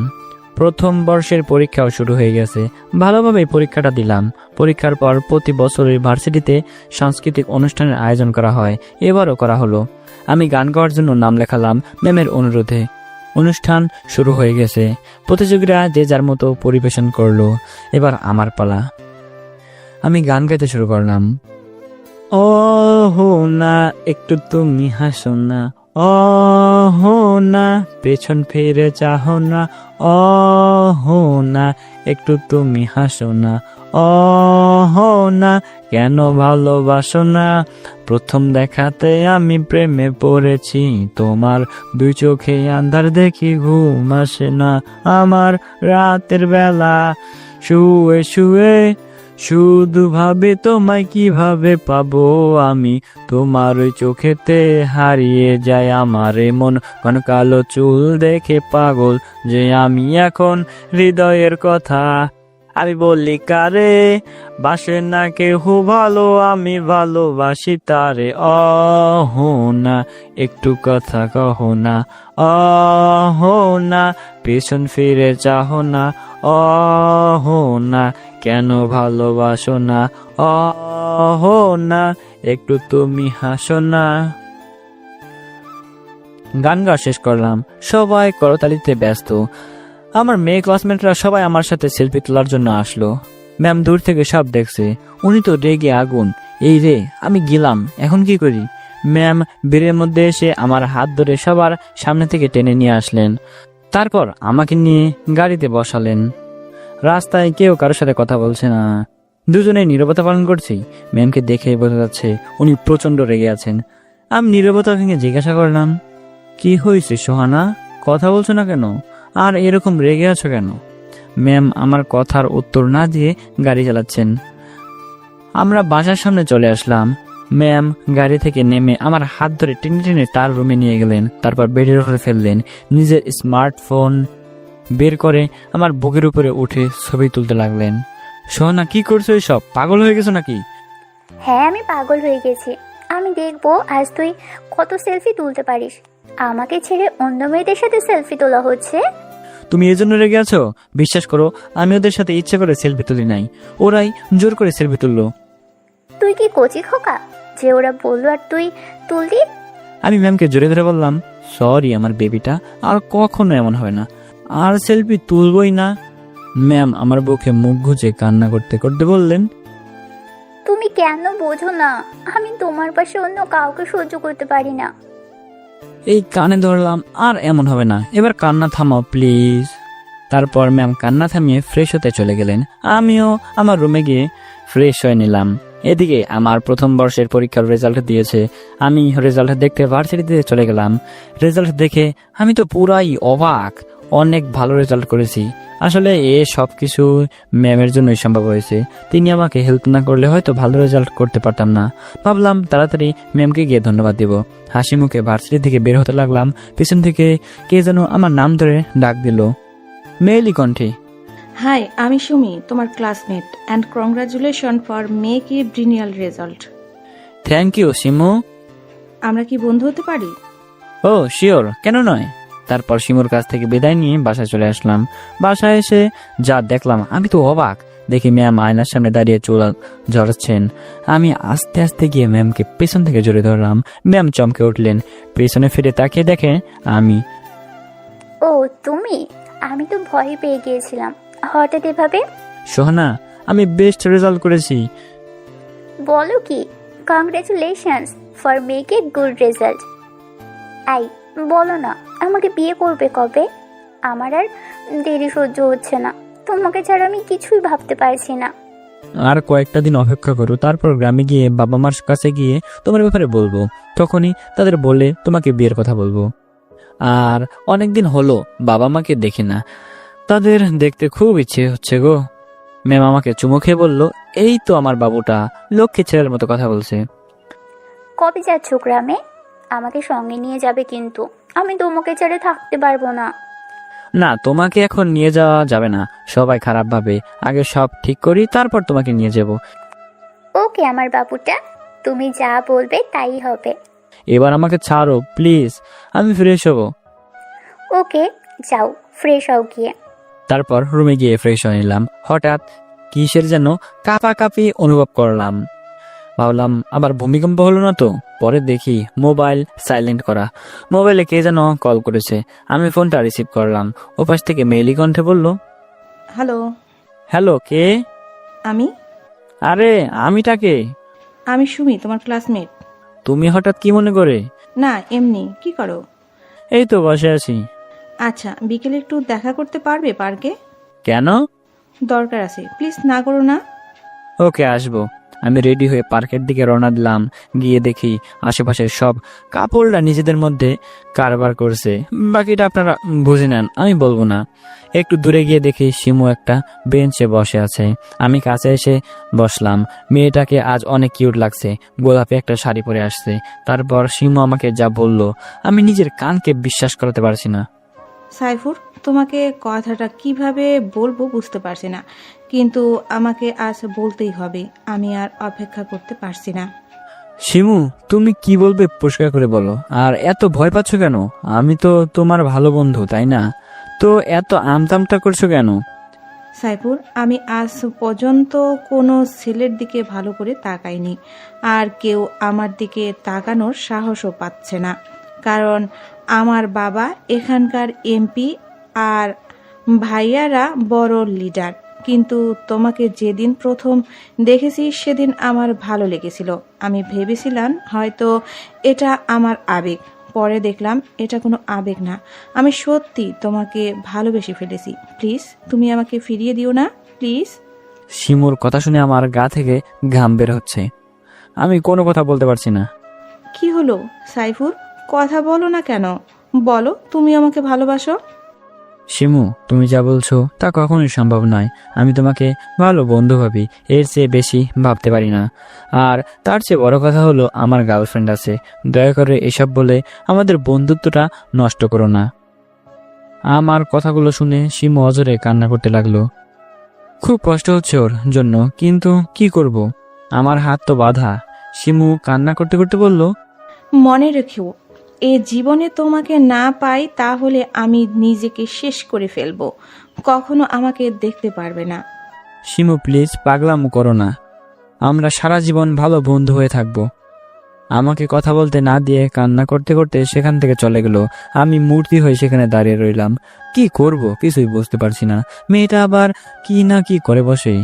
প্রথম বর্ষের পরীক্ষাও শুরু হয়ে গেছে। ভালোভাবেই পরীক্ষাটা দিলাম। পরীক্ষার পর প্রতি বছরই ভার্সিটিতে সাংস্কৃতিক অনুষ্ঠানের আয়োজন করা হয়, এবারও করা হলো। আমি গান গাওয়ার জন্য নাম লেখালাম ম্যামের অনুরোধে। অনুষ্ঠান শুরু হয়ে গেছে। প্রতিযোগীরা যে যার মতো পরিবেশন করলো। এবার আমার পালা। আমি গান গাইতে শুরু করলাম। ও হো না, একটু তুমি হাসো না, ও হো না, পেছন ফিরে চাহো না, ও হো না, একটু তুমি হাসো না, ও হো না, কেন ভালোবাসো না? প্রথম দেখাতে আমি প্রেমে পড়েছি, তোমার দুই চোখে আন্ধার দেখি ঘুম আসে না আমার রাতের বেলা। শুয়ে শুয়ে শুধু ভাবে তোমায় কিভাবে পাবো আমি, তোমার ওই চোখেতে হারিয়ে যায় আমার মন। ঘন কালো চুল দেখে পাগল যে আমি এখন, হৃদয়ের কথা আমি বললি কারে, বাসে না কেহ ভালো, আমি ভালোবাসি তারে। অহো না, একটু কথা কহো না, অহো না, পেছন ফিরে চাহো না, অহো না, কেন ভালোবাসো না, অহো না, একটু তুমি হাসো না। গান গাওয়া শেষ করলাম। সবাই করতালিতে ব্যস্ত। আমার মেয়ে ক্লাসমেটরা সবাই আমার সাথে সেলফি তোলার জন্য আসলো। ম্যাম দূর থেকে সব দেখছে। উনি তো রেগে আগুন। এই রে, আমি গেলাম, এখন কি করি? ম্যাম বেরের মধ্যে এসে আমার হাত ধরে সবার সামনে থেকে টেনে নিয়ে আসলেন। তারপর আমাকে নিয়ে গাড়িতে বসালেন। রাস্তায় কেউ কারোর সাথে কথা বলছে না। দুজনে নীরবতা পালন করছি। ম্যামকে দেখে বোঝা যাচ্ছে উনি প্রচন্ড রেগে আছেন। আমি নীরবতা ভেঙে জিজ্ঞাসা করলাম, কি হয়েছে সোহানা, কথা বলছো না কেন? আর এরকম রেগে আছো কেন? ম্যাম আমার কথার উত্তর না দিয়ে গাড়ি চালাচ্ছেন। আমরা বাসার সামনে চলে আসলাম। ম্যাম গাড়ি থেকে নেমে আমার হাত ধরে টেনে টেনে তার রুমে নিয়ে গেলেন। তারপর বেডের উপরে ফেললেন। নিজের স্মার্টফোন বের করে আমার বুকের উপরে উঠে ছবি তুলতে লাগলেন। সোহানা, কি করছো এসব? পাগল হয়ে গেছো নাকি? হ্যাঁ, আমি পাগল হয়ে গেছি। আমি দেখবো আজ তুই কত সেলফি তুলতে পারিস। আমাকে ছেড়ে অন্য মেয়েদের সাথে সেলফি তোলা হচ্ছে। তুমি এই জন্য রেগে আছো? বিশ্বাস করো, আমি ওদের সাথে ইচ্ছে করে সেলফি তুলি নাই, ওরাই জোর করে সেলফি তুললো। তুই কি কচি খোকা যে ওরা বললো আর তুই তুললি? আমি ম্যামকে জোরে ধরে বললাম, সরি আমার বেবিটা, আর কখনো এমন হয় না, আর সেলফি তুলবই না। ম্যাম আমার বুকে মুখ গুজে কান্না করতে করতে বললেন, তুমি কেন বোঝো না? আমি তোমার পাশে অন্য কাউকে সহ্য করতে পারি না। এই কানে ধরলাম, আর এমন হবে না, এবার কান্না থামাও প্লিজ। তারপর ম্যাম কান্না থামিয়ে ফ্রেশ হতে চলে গেলেন। আমিও আমার রুমে গিয়ে ফ্রেশ হয়ে নিলাম। এদিকে আমার প্রথম বর্ষের পরীক্ষার রেজাল্ট দিয়েছে। আমি রেজাল্ট দেখতে ভার্সিটিতে চলে গেলাম। রেজাল্ট দেখে আমি তো পুরাই অবাক। অনেক ভালো রেজাল্ট করেছি। আসলে সব কিছু ম্যামের জন্যই সম্ভব হয়েছে। তিনি আমাকে হেল্প না করলে হয়তো ভালো রেজাল্ট করতে পারতাম না। ভাবলাম তাড়াতাড়ি ম্যামকে গিয়ে ধন্যবাদ দেব। হাসি মুখে ভার্সিটি থেকে বের হতে লাগলাম। পেছন থেকে কে যেন আমার নাম ধরে ডাক দিল, মেয়েলি কণ্ঠে। হাই, আমি সুমি, তোমার classmate, and congratulation for make a brilliant result. Thank you Shimu. আমরা কি বন্ধু হতে পারি? ও শিওর, কেন নয়। তারপর শিমুর কাছ থেকে বিদায় নিয়ে বাসায় চলে আসলাম। বাসায় এসে যা দেখলাম আমি তো অবাক। দেখি ম্যাম আয়নার সামনে দাঁড়িয়ে চুল ঝরাচ্ছেন। আমি আস্তে আস্তে গিয়ে ম্যামকে পেছন থেকে জড়িয়ে ধরলাম। ম্যাম চমকে উঠলেন, পেছনে ফিরে তাকিয়ে দেখে আমি। ও তুমি? আমি তো ভয় পেয়ে গিয়েছিলাম হঠাৎ এভাবে। সোহানা, আমি বেস্ট রেজাল্ট করেছি। বলো কি? Congratulations for make a good result. I বলো না, আমাকে বিয়ে করবে কবে? আমার আর দেরি সহ্য হচ্ছে না। তোমাকে ছাড়া আমি কিছুই ভাবতে পারছি না। আর কয়েকটা দিন অপেক্ষা করো, তারপর গ্রামে গিয়ে বাবা মার কাছে গিয়ে তোমার ব্যাপারে বলবো। তখনই তাদের বলে তোমাকে বিয়ের কথা বলবো। আর অনেকদিন হলো বাবা মাকে দেখি না, তাদের দেখতে খুব ইচ্ছে হচ্ছে গো। ম্যাম আমাকে চুমু খেয়ে বললো, এই তো আমার বাবুটা লক্ষ্মী ছেলের মতো কথা বলছে। কবে যাচ্ছ গ্রামে? আমাকে সঙ্গে নিয়ে যাবে কিন্তু। আমি তোমাকে ছেড়ে থাকতে পারবো না। না, তোমাকে এখন নিয়ে যাওয়া যাবে না, সবাই খারাপ ভাবে। আগে সব ঠিক করি, তারপর তোমাকে নিয়ে যাব। ওকে আমার বাবুটা, তুমি যা বলবে তাই হবে। এবার আমাকে ছাড়ো প্লিজ, আমি ফ্রেশ হব। ওকে যাও, ফ্রেশ হও গিয়ে। তারপর রুমে গিয়ে ফ্রেশ হয়ে নিলাম। হঠাৎ কিসের যেন কাঁপাকাঁপি অনুভব করলাম। ভাবলাম আবার ভূমিকম্প হলো না তো। পরে দেখি মোবাইল সাইলেন্ট করা। মোবাইলে কে যেন কল করেছে। আমি ফোনটা রিসিভ করলাম। ওপাশ থেকে মেইলি কণ্ঠে বলল, হ্যালো, হ্যালো, কে? আমি আরে আমিটাকে। আমি সুমি, তোমার ক্লাসমেট। তুমি হঠাৎ কি মনে করে? না, এমনি। কি করো? এই তো বসে আছি। আচ্ছা, বিকেলে একটু দেখা করতে পারবে পার্কে? কেন? দরকার আছে, প্লিজ না করো না। ওকে, আসবো। আমি রেডি হয়ে পার্কের দিকে রওনা দিলাম। গিয়ে দেখি আশেপাশে সব কাপড়রা নিজেদের মধ্যে কারবার করছে। বাকিটা আপনারা বুঝে নেন, আমি বলবো না। একটু দূরে গিয়ে দেখি শিমু একটা বেঞ্চে বসে আছে। আমি কাছে এসে বসলাম। মেয়েটাকে আজ অনেক কিউট লাগছে। গোলাপি একটা শাড়ি পরে আসছে। তারপর শিমু আমাকে যা বলল, আমি নিজের কানকে বিশ্বাস করতে পারছি না। সাইফুর, তোমাকে কথাটা কিভাবে বলবো বুঝতে পারছি না, কিন্তু আমাকে আজ বলতেই হবে। আমি আর অপেক্ষা করতে পারছি না। শিমু, তুমি কি বলবে পরিষ্কার করে বলো। আর এত ভয় পাচ্ছ কেন? আমি তো তোমার ভালো বন্ধু, তাই না? তো এত আমতামটা করছো কেন? সাইফুর, আমি আজ পর্যন্ত কোনো ছেলের দিকে ভালো করে তাকাইনি, আর কেউ আমার দিকে তাকানোর সাহসও পাচ্ছে না। কারণ আমার বাবা এখানকার এমপি আর ভাইয়ারা বড় লিডার। কিন্তু তোমাকে যেদিন প্রথম দেখেছি সেদিন আমার ভালো লেগেছিল। আমি ভেবেছিলাম হয়তো এটা আমার আবেগ। পরে দেখলাম এটা কোনো আবেগ না, আমি সত্যি তোমাকে ভালোবেসে ফেলেছি। প্লিজ তুমি আমাকে ফিরিয়ে দিও না, প্লিজ। শিমুর কথা শুনে আমার গা থেকে ঘাম বের হচ্ছে। আমি কোনো কথা বলতে পারছি না। কি হলো সাইফুর, কথা বলো না কেন? বলো তুমি আমাকে ভালোবাসো। শিমু, তুমি যা বলছো তা কখনোই সম্ভব নয়। আমি তোমাকে ভালো বন্ধু ভাবি, এর চেয়ে বেশি ভাবতে পারি না। আর তার চেয়ে বড় কথা হলো আমার গার্লফ্রেন্ড আছে। দয়া করে এসব বলে আমাদের বন্ধুত্বটা নষ্ট করো না। আমার কথাগুলো শুনে শিমু অজরে কান্না করতে লাগলো। খুব কষ্ট হচ্ছে ওর জন্য, কিন্তু কি করব, আমার হাত তো বাঁধা। শিমু কান্না করতে করতে বলল, মনে রেখো, এ জীবনে তোমাকে না পাই তাহলে আমি নিজেকে শেষ করে ফেলবো। কখনো আমাকে দেখতে পারবে না। শিমু প্লিজ পাগলামো করো না। আমরা সারা জীবন ভালো বন্ধু হয়ে থাকবো। আমাকে কথা বলতে না দিয়ে কান্না করতে করতে সেখান থেকে চলে গেল। আমি মূর্তি হয়ে সেখানে দাঁড়িয়ে রইলাম। কি করব কিছুই বুঝতে পারছি না। মেয়েটা আবার কি না কি করে বসে।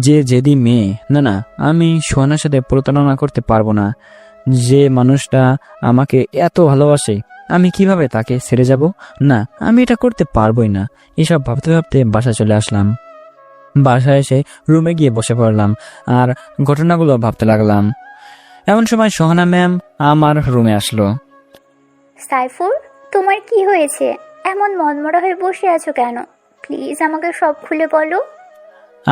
যে যেদি মেয়ে, না না, আমি সোহানার সাথে প্রতারণা করতে পারবো না। যে মানুষটা আমাকে এত ভালোবাসে, আমি কিভাবে তাকে ছেড়ে যাব? না, আমি এটা করতে পারবোই না। এসব ভাবতে ভাবতে বাসায় চলে আসলাম। বাসায় এসে রুমে গিয়ে বসে পড়লাম আর ঘটনাগুলো ভাবতে লাগলাম। এমন সময় সোহানা ম্যাম আমার রুমে আসলো। সাইফুর, তোমার কি হয়েছে? এমন মনমরা হয়ে বসে আছো কেন? প্লিজ আমাকে সব খুলে বলো।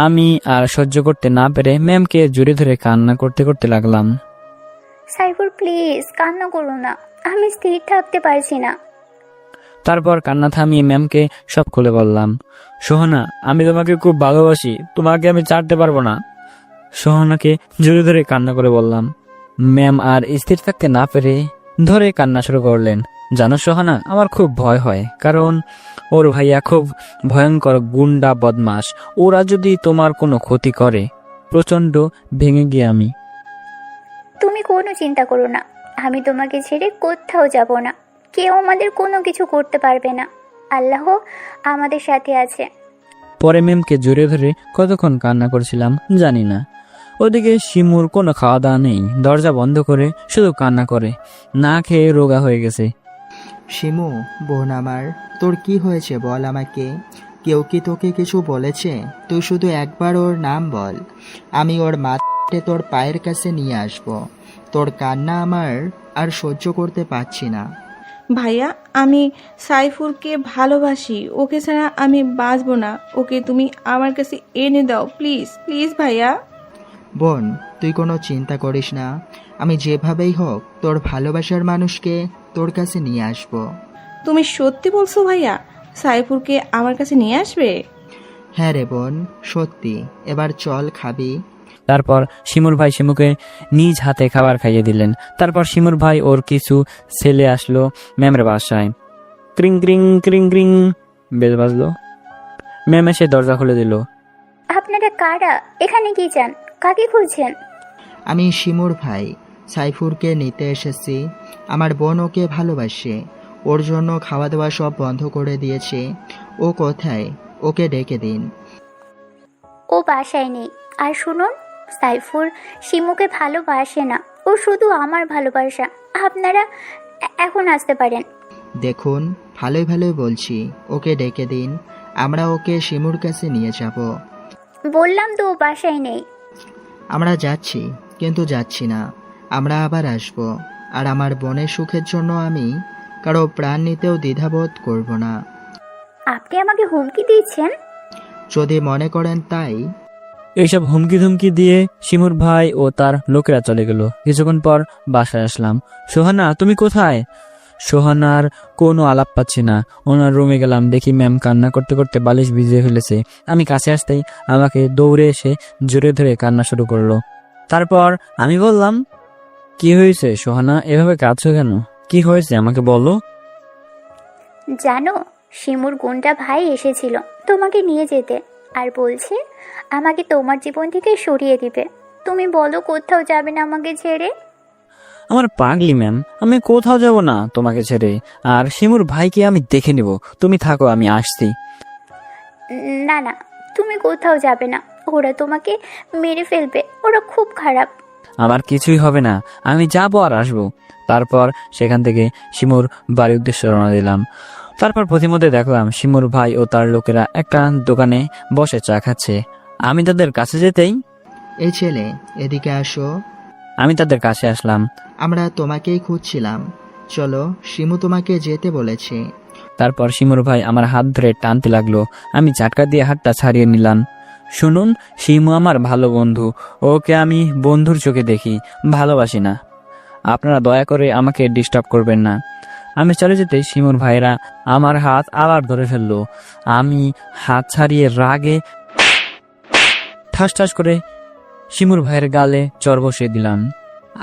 আমি আর সহ্য করতে না পেরে ম্যামকে জড়িয়ে ধরে কান্না করতে করতে লাগলাম। সাইফুর প্লিজ কান্না করো না, আমি স্থির থাকতে পারছি না। তারপর কান্না থামিয়ে ম্যামকে সব খুলে বললাম। সোহানা, আমি তোমাকে খুব ভালোবাসি, তোমাকে আমি ছাড়তে পারবো না। সোহানাকে জোরে ধরে কান্না করে বললাম। ম্যাম আর স্থির থাকতে না পেরে ধরে কান্না শুরু করলেন। জানো সোহানা, আমার খুব ভয় হয়, কারণ ওর ভাইয়া খুব ভয়ঙ্কর গুন্ডা বদমাস। ওরা যদি তোমার কোনো ক্ষতি করে, প্রচন্ড ভেঙে গিয়ে আমি। তুমি কোনো চিন্তা করো না, আমি তোমাকে ছেড়ে কোথাও যাব না। কেউ আমাদের কোনো কিছু করতে পারবে না। আল্লাহ আমাদের সাথে আছে। পরে ম্যামকে জড়িয়ে ধরে কতক্ষণ কান্না করছিলাম জানি না। ওদিকে শিমুর কোনো খাওয়া দাওয়া নেই, দরজা বন্ধ করে শুধু কান্না করে, না খেয়ে রোগা হয়ে গেছে। শিমু, বোন আমার, তোর কি হয়েছে বল আমাকে। কেউ কি তোকে কিছু বলেছে? তুই শুধু একবার ওর নাম বল, আমি ওর মাথাতে তোর পায়ের কাছে নিয়ে আসব। তোর কান্না আমার আর সহ্য করতে পারছি না। ভাইয়া, আমি সাইফুরকে ভালোবাসি, ওকে ছাড়া আমি বাঁচবো না। ওকে তুমি আমার কাছে এনে দাও, প্লিজ প্লিজ ভাইয়া। বোন, তুই কোনো চিন্তা করিস না, আমি যেভাবেই হোক তোর ভালোবাসার মানুষকে তোর কাছে নিয়ে আসব। তুমি সত্যি বলছো ভাইয়া? সাইফুরকে আমার কাছে নিয়ে আসবে? হ্যাঁ রে বোন, সত্যি। এবার চল, খাবি। তারপর শিমুর ভাই শিমুকে নিজ হাতে খাবার খাইয়ে দিলেন। তারপর শিমুর ভাই ওর কিছু ছেলে আসলো ম্যামের বাসায়। ক্রিং ক্রিং ক্রিং ক্রিং বেল বাজলো। ম্যাম এসে দরজা খুলে দিল। আপনারা কারা? এখানে কি চান? কাকে খুঁজছেন? আমি শিমুর ভাই, সাইফুরকে নিতে এসেছি। আমার বোন ওকে ভালোবাসে, ওর জন্য খাওয়া দাওয়া সব বন্ধ করে দিয়েছে। ও কোথায়? ওকে ডেকে দিন। ও বাসায় নেই। আর শুনুন, সাইফুর শিমুকে ভালোবাসে না, ও শুধু আমার ভালোবাসা। আপনারা এখন আসতে পারেন। দেখুন, ভালোই ভালোই বলছি, ওকে ডেকে দিন, আমরা ওকে শিমুর কাছে নিয়ে যাব। বললাম তো ও বাসায় নেই। আমরা যাচ্ছি, কিন্তু যাচ্ছি না, আমরা আবার আসব। আর আমার বোনের সুখের জন্য আমি কারো প্রাণ নিতেও দ্বিধাবোধ করব না। আপনি আমাকে হুমকি দিচ্ছেন? যদি মনে করেন তাই। এইসব হুমকি ধুমকি দিয়ে শিমুর ভাই ও তার লোকেরা চলে গেল। কিছুক্ষণ পর বাসায় আসলাম। সোহানা, তুমি কোথায়? সোহানার কোনো আলাপ পাচ্ছি না। ওনার রুমে গেলাম, দেখি ম্যাম কান্না করতে করতে বালিশ ভিজিয়ে ফেলেছে। আমি কাছে আসতেই আমাকে দৌড়ে এসে জোরে ধরে কান্না শুরু করলো। তারপর আমি বললাম, কি হয়েছে সোহানা, এভাবে কাঁদছো কেন? কি হয়েছে আমাকে বলো। জানো, শিমুর গুন্ডা ভাই এসেছিল তোমাকে নিয়ে যেতে, আর বলছে আমাকে তোমার জীবন থেকে সরিয়ে দিবে। তুমি বলো কোথাও যাবে না আমাকে ছেড়ে? আমার পাগলি ম্যাম, আমি কোথাও যাব না তোমাকে ছেড়ে। আর শিমুর ভাইকে আমি দেখে নিব, তুমি থাকো, আমি আসছি। না না, তুমি কোথাও যাবে না, ওরা তোমাকে মেরে ফেলবে, ওরা খুব খারাপ। আমার কিছুই হবে না, আমি যাবো আর আসবো। তারপর সেখান থেকে শিমুর বাড়ির উদ্দেশ্যে রওনা দিলাম। তারপর প্রতিমধ্যে দেখলাম শিমুর ভাই ও তার লোকেরা একটা দোকানে বসে চা খাচ্ছে। আমি তাদের কাছে যেতেই, এই ছেলে, এদিকে আসো। আমি তাদের কাছে আসলাম। আমরা তোমাকেই খুঁজছিলাম, চলো, শিমু তোমাকে যেতে বলেছে। তারপর শিমুর ভাই আমার হাত ধরে টানতে লাগলো। আমি ঝাটকা দিয়ে হাতটা ছাড়িয়ে নিলাম। শুনুন, শিমু আমার ভালো বন্ধু, ওকে আমি বন্ধুর চোখে দেখি, ভালোবাসি না। আপনারা দয়া করে আমাকে ডিস্টার্ব করবেন না। আমি চলে যেতে শিমুর ভাইরা আমার হাত আবার ধরে ফেললো। আমি হাত ছাড়িয়ে রাগে ঠাস ঠাস করে শিমুর ভাইয়ের গালে চর বসিয়ে দিলাম।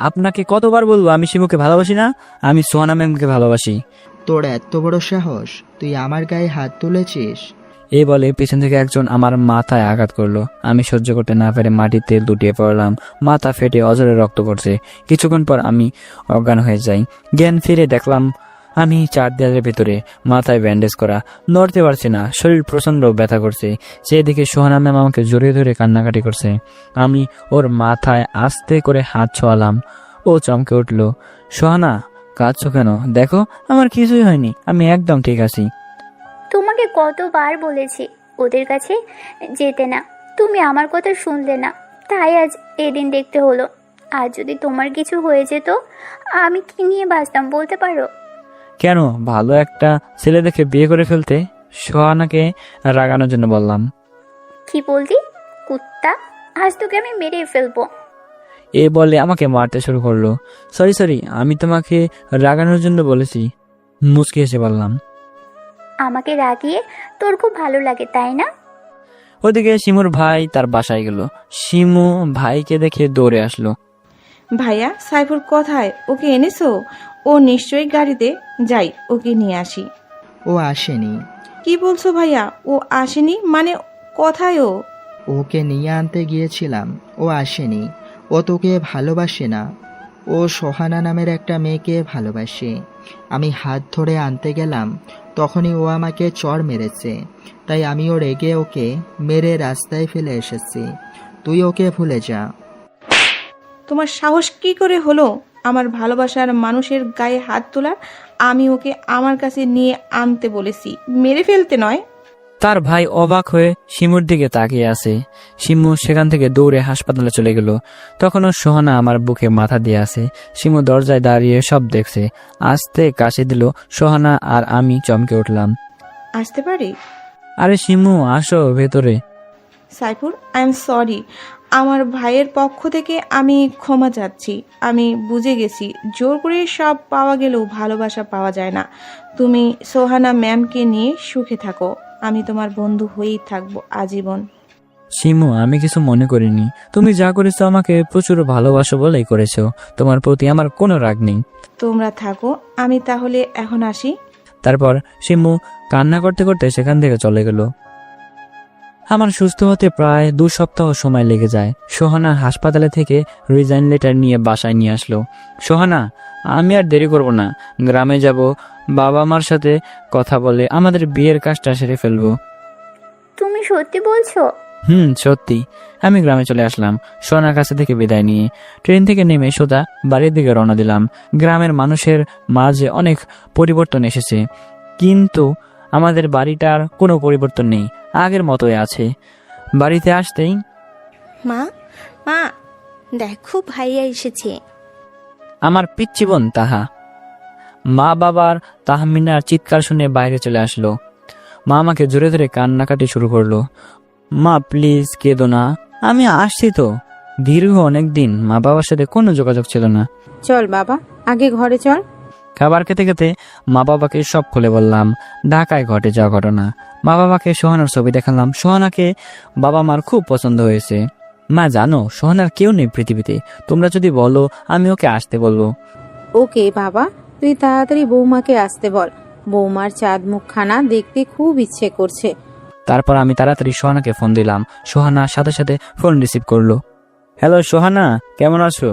আপনাকে কতবার বলবো আমি শিমুকে ভালোবাসি না, আমি সোহানা ম্যামকে ভালোবাসি। তোর এত বড় সাহস, তুই আমার গায়ে হাত তুলেছিস? এই বলে পেছন থেকে একজন আমার মাথায় আঘাত করলো। আমি সহ্য করতে না পেরে মাটিতে লুটিয়ে পড়লাম। মাথা ফেটে অজরে রক্ত পড়ছে। কিছুক্ষণ পর আমি অজ্ঞান হয়ে যাই। জ্ঞান ফিরে দেখলাম আমি চার দেয়ালের ভেতরে, মাথায় ব্যান্ডেজ করা, নড়তে পারছি না, শরীর প্রচন্ড ব্যথা করছে। সেই দিকে সোহানা ম্যাম আমাকে জড়িয়ে ধরে কান্নাকাটি করছে। আমি ওর মাথায় আস্তে করে হাত ছোঁয়ালাম। ও চমকে উঠল। সোহানা, কাঁদছো কেন? দেখো, আমার কিছুই হয়নি, আমি একদম ঠিক আছি। তোমাকে কতবার বলেছি ওদের কাছে যেতে না, তুমি আমার কথা শুনলে না, তাই আজ এদিন দেখতে হলো। আর যদি তোমার কিছু হয়ে যেত, আমি কি নিয়ে বাঁচতাম বলতে পারো? কেন, ভালো একটা ছেলে দেখে বিয়ে করে ফেলতে। সোহানাকে রাগানোর জন্য বললাম। কি বললি কুত্তা? আজ তোকে আমি মেরে ফেলবো। এ বলে আমাকে মারতে শুরু করলো। সরি, আমি তোমাকে রাগানোর জন্য বলেছি, মুচকি হেসে বললাম। আমাকে রাগিয়ে তোর খুব ভালো লাগে তাই না? ওদিকে শিমুর ভাই তার বাসায় গেল। শিমু ভাইকে দেখে দৌড়ে আসলো। ভাইয়া, সাইফুর কোথায়? ওকে এনেছো? ও নিশ্চয়ই গাড়িতে। যাই, ওকে নিয়ে আসি। ও আসেনি। কি বলছো ভাইয়া? ও আসেনি মানে? কোথায় ও? ওকে নিয়ে আনতে গিয়েছিলাম, ও আসেনি। ও তোকে ভালোবাসে না, ও সোহানা নামের একটা মেয়েকে ভালোবাসে। আমি হাত ধরে আনতে গেলাম, তখনই ও আমাকে চড় মেরেছে, তাই আমিও রেগে ওকে মেরে রাস্তায় ফেলে এসেছি। তুই ওকে ভুলে যা। তোমার সাহস কি করে হলো আমার ভালোবাসার মানুষের গায়ে হাত তোলার? আমি ওকে আমার কাছে নিয়ে আনতে বলেছি, মেরে ফেলতে নয়। তার ভাই অবাক হয়ে শিমুর দিকে তাকিয়ে আছে। শিমু সেখান থেকে দৌড়ে হাসপাতালে চলে গেল। তখনও সোহানা আমার বুকে মাথা দিয়ে আছে। শিমু দরজায় দাঁড়িয়ে সব দেখছে। আস্তে কাশি দিল সোহানা, আর আমি চমকে উঠলাম। আসতে পারি? আরে শিমু, আসো ভেতরে। Saifur, I am sorry. আমার ভাইয়ের পক্ষ থেকে আমি ক্ষমা চাচ্ছি। আমি বুঝে গেছি জোর করে সব পাওয়া গেলেও ভালোবাসা পাওয়া যায় না। তুমি সোহানা ম্যামকে নিয়ে সুখে থাকো। আমি তোমার বন্ধু হয়েই থাকবো আজীবন। শিমু, আমি কিছু মনে করিনি। তুমি যা করেছো আমাকে প্রচুর ভালোবাসো বলেই করেছো। তোমার প্রতি আমার কোনো রাগ নেই। তোমরা থাকো, আমি তাহলে এখন আসি। তারপর শিমু কান্না করতে করতে সেখান থেকে চলে গেল। আমার সুস্থ হতে প্রায় 2 সপ্তাহ সময় লেগে যায়। সোহানা হাসপাতালে থেকে রিজাইন লেটার নিয়ে বাসায় নিয়ে আসলো। সোহানা, আমি আর দেরি করব না, গ্রামে যাব, বাবা মার সাথে কথা বলে আমাদের বিয়ের কাজটা সেরে ফেলবো। তুমি সত্যি বলছো? সত্যি। আমি গ্রামে চলে আসলাম সোহানার কাছে থেকে বিদায় নিয়ে। ট্রেন থেকে নেমে সোজা বাড়ির দিকে রওনা দিলাম। গ্রামের মানুষের মাঝে অনেক পরিবর্তন এসেছে, কিন্তু আমাদের বাড়িটার কোনো পরিবর্তন নেই, আগের মতোই আছে। বাড়িতে আসতেই, মা, মা দেখো ভাইয়া এসেছে। আমার পিচ্চি বোন তাহা। মা বাবার তাহমিনার চিৎকার শুনে বাইরে চলে আসলো। মা আমাকে জোরে ধরে কান্নাকাটি শুরু করলো। মা প্লিজ কেঁদো না, আমি আসছি তো। দীর্ঘ অনেকদিন মা বাবার সাথে কোনো যোগাযোগ ছিল না। চল বাবা, আগে ঘরে চল। খাবার খেতে খেতে মা বাবাকে সব খুলে বললাম। ঢাকায় ঘটে যাওয়া ঘটনা। মা বাবাকে সোহানার ছবি দেখালাম। সোহানাকে বাবা মার খুব পছন্দ হয়েছে। মা জানো, সোহানার কেউ নেই পৃথিবীতে। তোমরা যদি বলো আমি ওকে আসতে বলবো। ওকে বাবা, তুই তাড়াতাড়ি বৌমাকে আসতে বল। বৌমার চাঁদ মুখখানা দেখতে খুব ইচ্ছে করছে। তারপর আমি তাড়াতাড়ি সোহানাকে ফোন দিলাম। সোহানা সাথে সাথে ফোন রিসিভ করলো। হ্যালো সোহানা, কেমন আছো?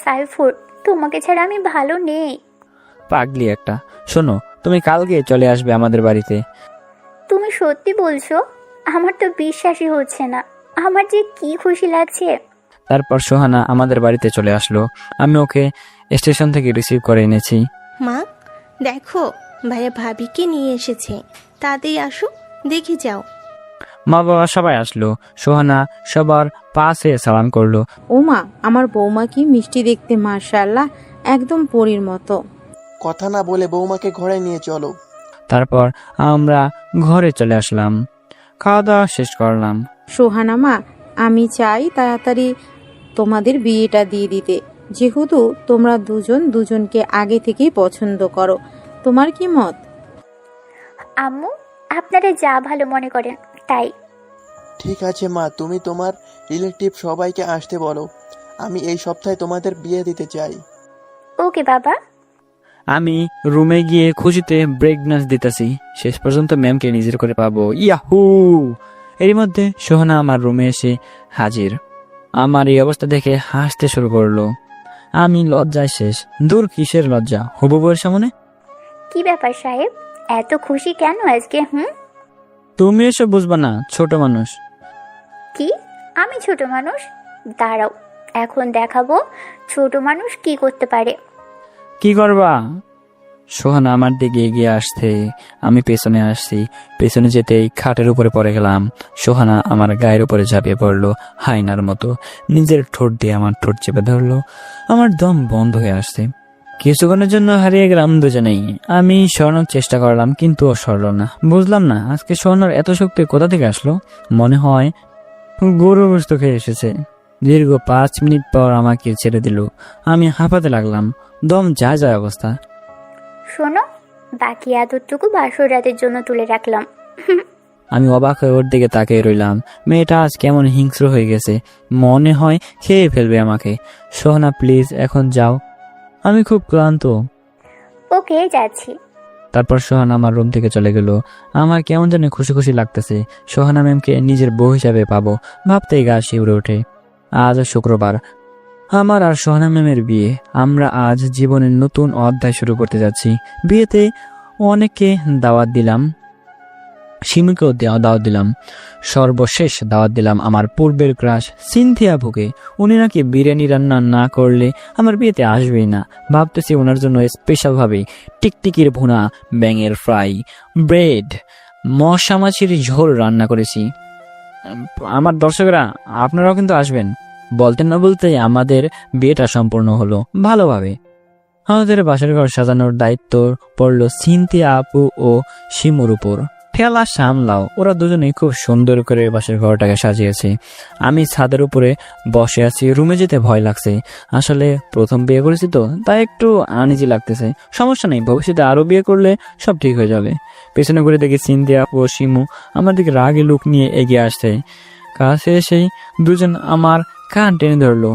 সাইফুর, তোমাকে ছাড়া আমি ভালো নেই। পাগলি একটা। শোনো, তুমি কালকে চলে আসবে আমাদের বাড়িতে। তুমি সত্যি বলছো? আমার তো বিশ্বাসই হচ্ছে না। আমার যে কি খুশি লাগছে। তারপর সোহানা আমাদের বাড়িতে চলে আসলো। আমি ওকে স্টেশন থেকে রিসিভ করে এনেছি। মা দেখো, ভাইয়া ভাবিকে নিয়ে এসেছে, তাতেই আসো, দেখে যাও। মা বাবা সবাই আসলো। সোহানা সবার পাশে সালাম করলো। ও মা, আমার বৌমা কি মিষ্টি দেখতে, মাশাআল্লাহ, একদম পরীর মতো। কথা না বলে বৌমাকে ঘরে নিয়ে চলো। তারপর আমরা ঘরে চলে আসলাম, খাওয়া দাওয়া শেষ করলাম। সোহানা মা, আমি চাই তাড়াতাড়ি তোমাদের বিয়েটা দিয়ে দিতে, যেহেতু তোমরা দুজন দুজনকে আগে থেকেই পছন্দ করো। তোমার কি মত? আম্মু, আপনারা যা ভালো মনে করেন তাই। ঠিক আছে মা, তুমি তোমার রিলেটিভ সবাইকে আসতে বলো। আমি এই সপ্তাহে তোমাদের বিয়ে দিতে চাই। ওকে বাবা। আমি রুমে গিয়ে খুশিতে ব্রেক ডান্স দিতেছি। শেষ পর্যন্ত ম্যামকে নিজের করে পাবো, ইয়াহু। এর মধ্যে সোহানা আমার রুমে এসে হাজির। আমার এই অবস্থা দেখে হাসতে শুরু করলো। আমি লজ্জায় শেষ। দূর, কিসের লজ্জা, হবু বউয়ের সামনে। কি ব্যাপার সাহেব, এত খুশি কেন আজকে? তুমি এসব বুঝবা না, ছোট মানুষ। কি? আমি ছোট মানুষ? দাঁড়াও, এখন দেখাবো ছোট মানুষ কি করতে পারে। কি করবা? সোহানা আমার দিকে এগিয়ে আসতে আমি পেছনে আসছি। পেছনে যেতেই খাটের উপরে পড়ে গেলাম। সোহানা আমার গায়ের উপরে ঝাঁপিয়ে পড়লো হাইনার মতো। নিজের ঠোঁট দিয়ে আমার ঠোঁট চেপে ধরলো। আমার দম বন্ধ হয়ে আসছে। কিছুক্ষণের জন্য হারিয়ে গেলাম দুজনেই। আমি সরানোর চেষ্টা করলাম, কিন্তু ও সরল না। বুঝলাম না আজকে সোহানার এত শক্তি কোথা থেকে আসলো। মনে হয় গরু গোশত খেয়ে এসেছে। দীর্ঘ 5 মিনিট পর আমাকে ছেড়ে দিল। আমি হাঁপাতে লাগলাম, দম যায় যায় অবস্থা। শোনো, বাকি আদরটুকু বাসর রাতের জন্য তুলে রাখলাম। আমি অবাক হয়ে ওর দিকে তাকিয়ে রইলাম। মেয়েটা আজ কেমন হিংস্র হয়ে গেছে, মনে হয় খেয়ে ফেলবে আমাকে। সোহানা প্লিজ এখন যাও, আমি খুব ক্লান্ত। ওকে, যাচ্ছি। তারপর সোহানা আমার রুম থেকে চলে গেল। আমার কেমন জানি খুশি খুশি লাগতেছে, সোহানা ম্যামকে নিজের বউ হিসাবে পাবো ভাবতেই গা শিউরে ওঠে। আজ শুক্রবার, আমার আর সোহানা ম্যামের বিয়ে। আমরা আজ জীবনের নতুন অধ্যায় শুরু করতে যাচ্ছি। বিয়েতে অনেককে দাওয়াত দিলাম, শিমুকেও দাওয়াত দিলাম, সর্বশেষ দাওয়াত দিলাম আমার পূর্বের ক্রাশ সিনথিয়া আপুকে। উনি নাকি বিরিয়ানি রান্না না করলে আমার বিয়েতে আসবেই না। ভাবতেছি ওনার জন্য স্পেশালভাবে টিকটিকির ভুনা, ব্যাঙের ফ্রাই, ব্রেড, মশা মাছির ঝোল রান্না করেছি। আমার দর্শকরা আপনারাও কিন্তু আসবেন। বলতে না বলতে আমাদের বিয়েটা সম্পূর্ণ হলো ভালোভাবে। আমাদের বাসার ঘর সাজানোর দায়িত্ব পড়লো সিনথিয়া আপু ও শিমুর উপর। ঠেলা সামলাও, ওরা দুজনেই খুব সুন্দর করে বাসার ঘরটাকে সাজিয়েছে। আমি ছাদের উপরে বসে আছি, রুমে যেতে ভয় লাগছে। আসলে প্রথম বিয়ে করেছি তো, তাই একটু আনইজি লাগতেছে। সমস্যা নেই, ভবিষ্যতে আরো বিয়ে করলে সব ঠিক হয়ে যাবে। পেছনে ঘুরে দেখি সিনথিয়া ও শিমু আমার দিকে রাগে লুক নিয়ে এগিয়ে আসছে। কাছে এসেই দুজন আমার কান টেনে ধরলো।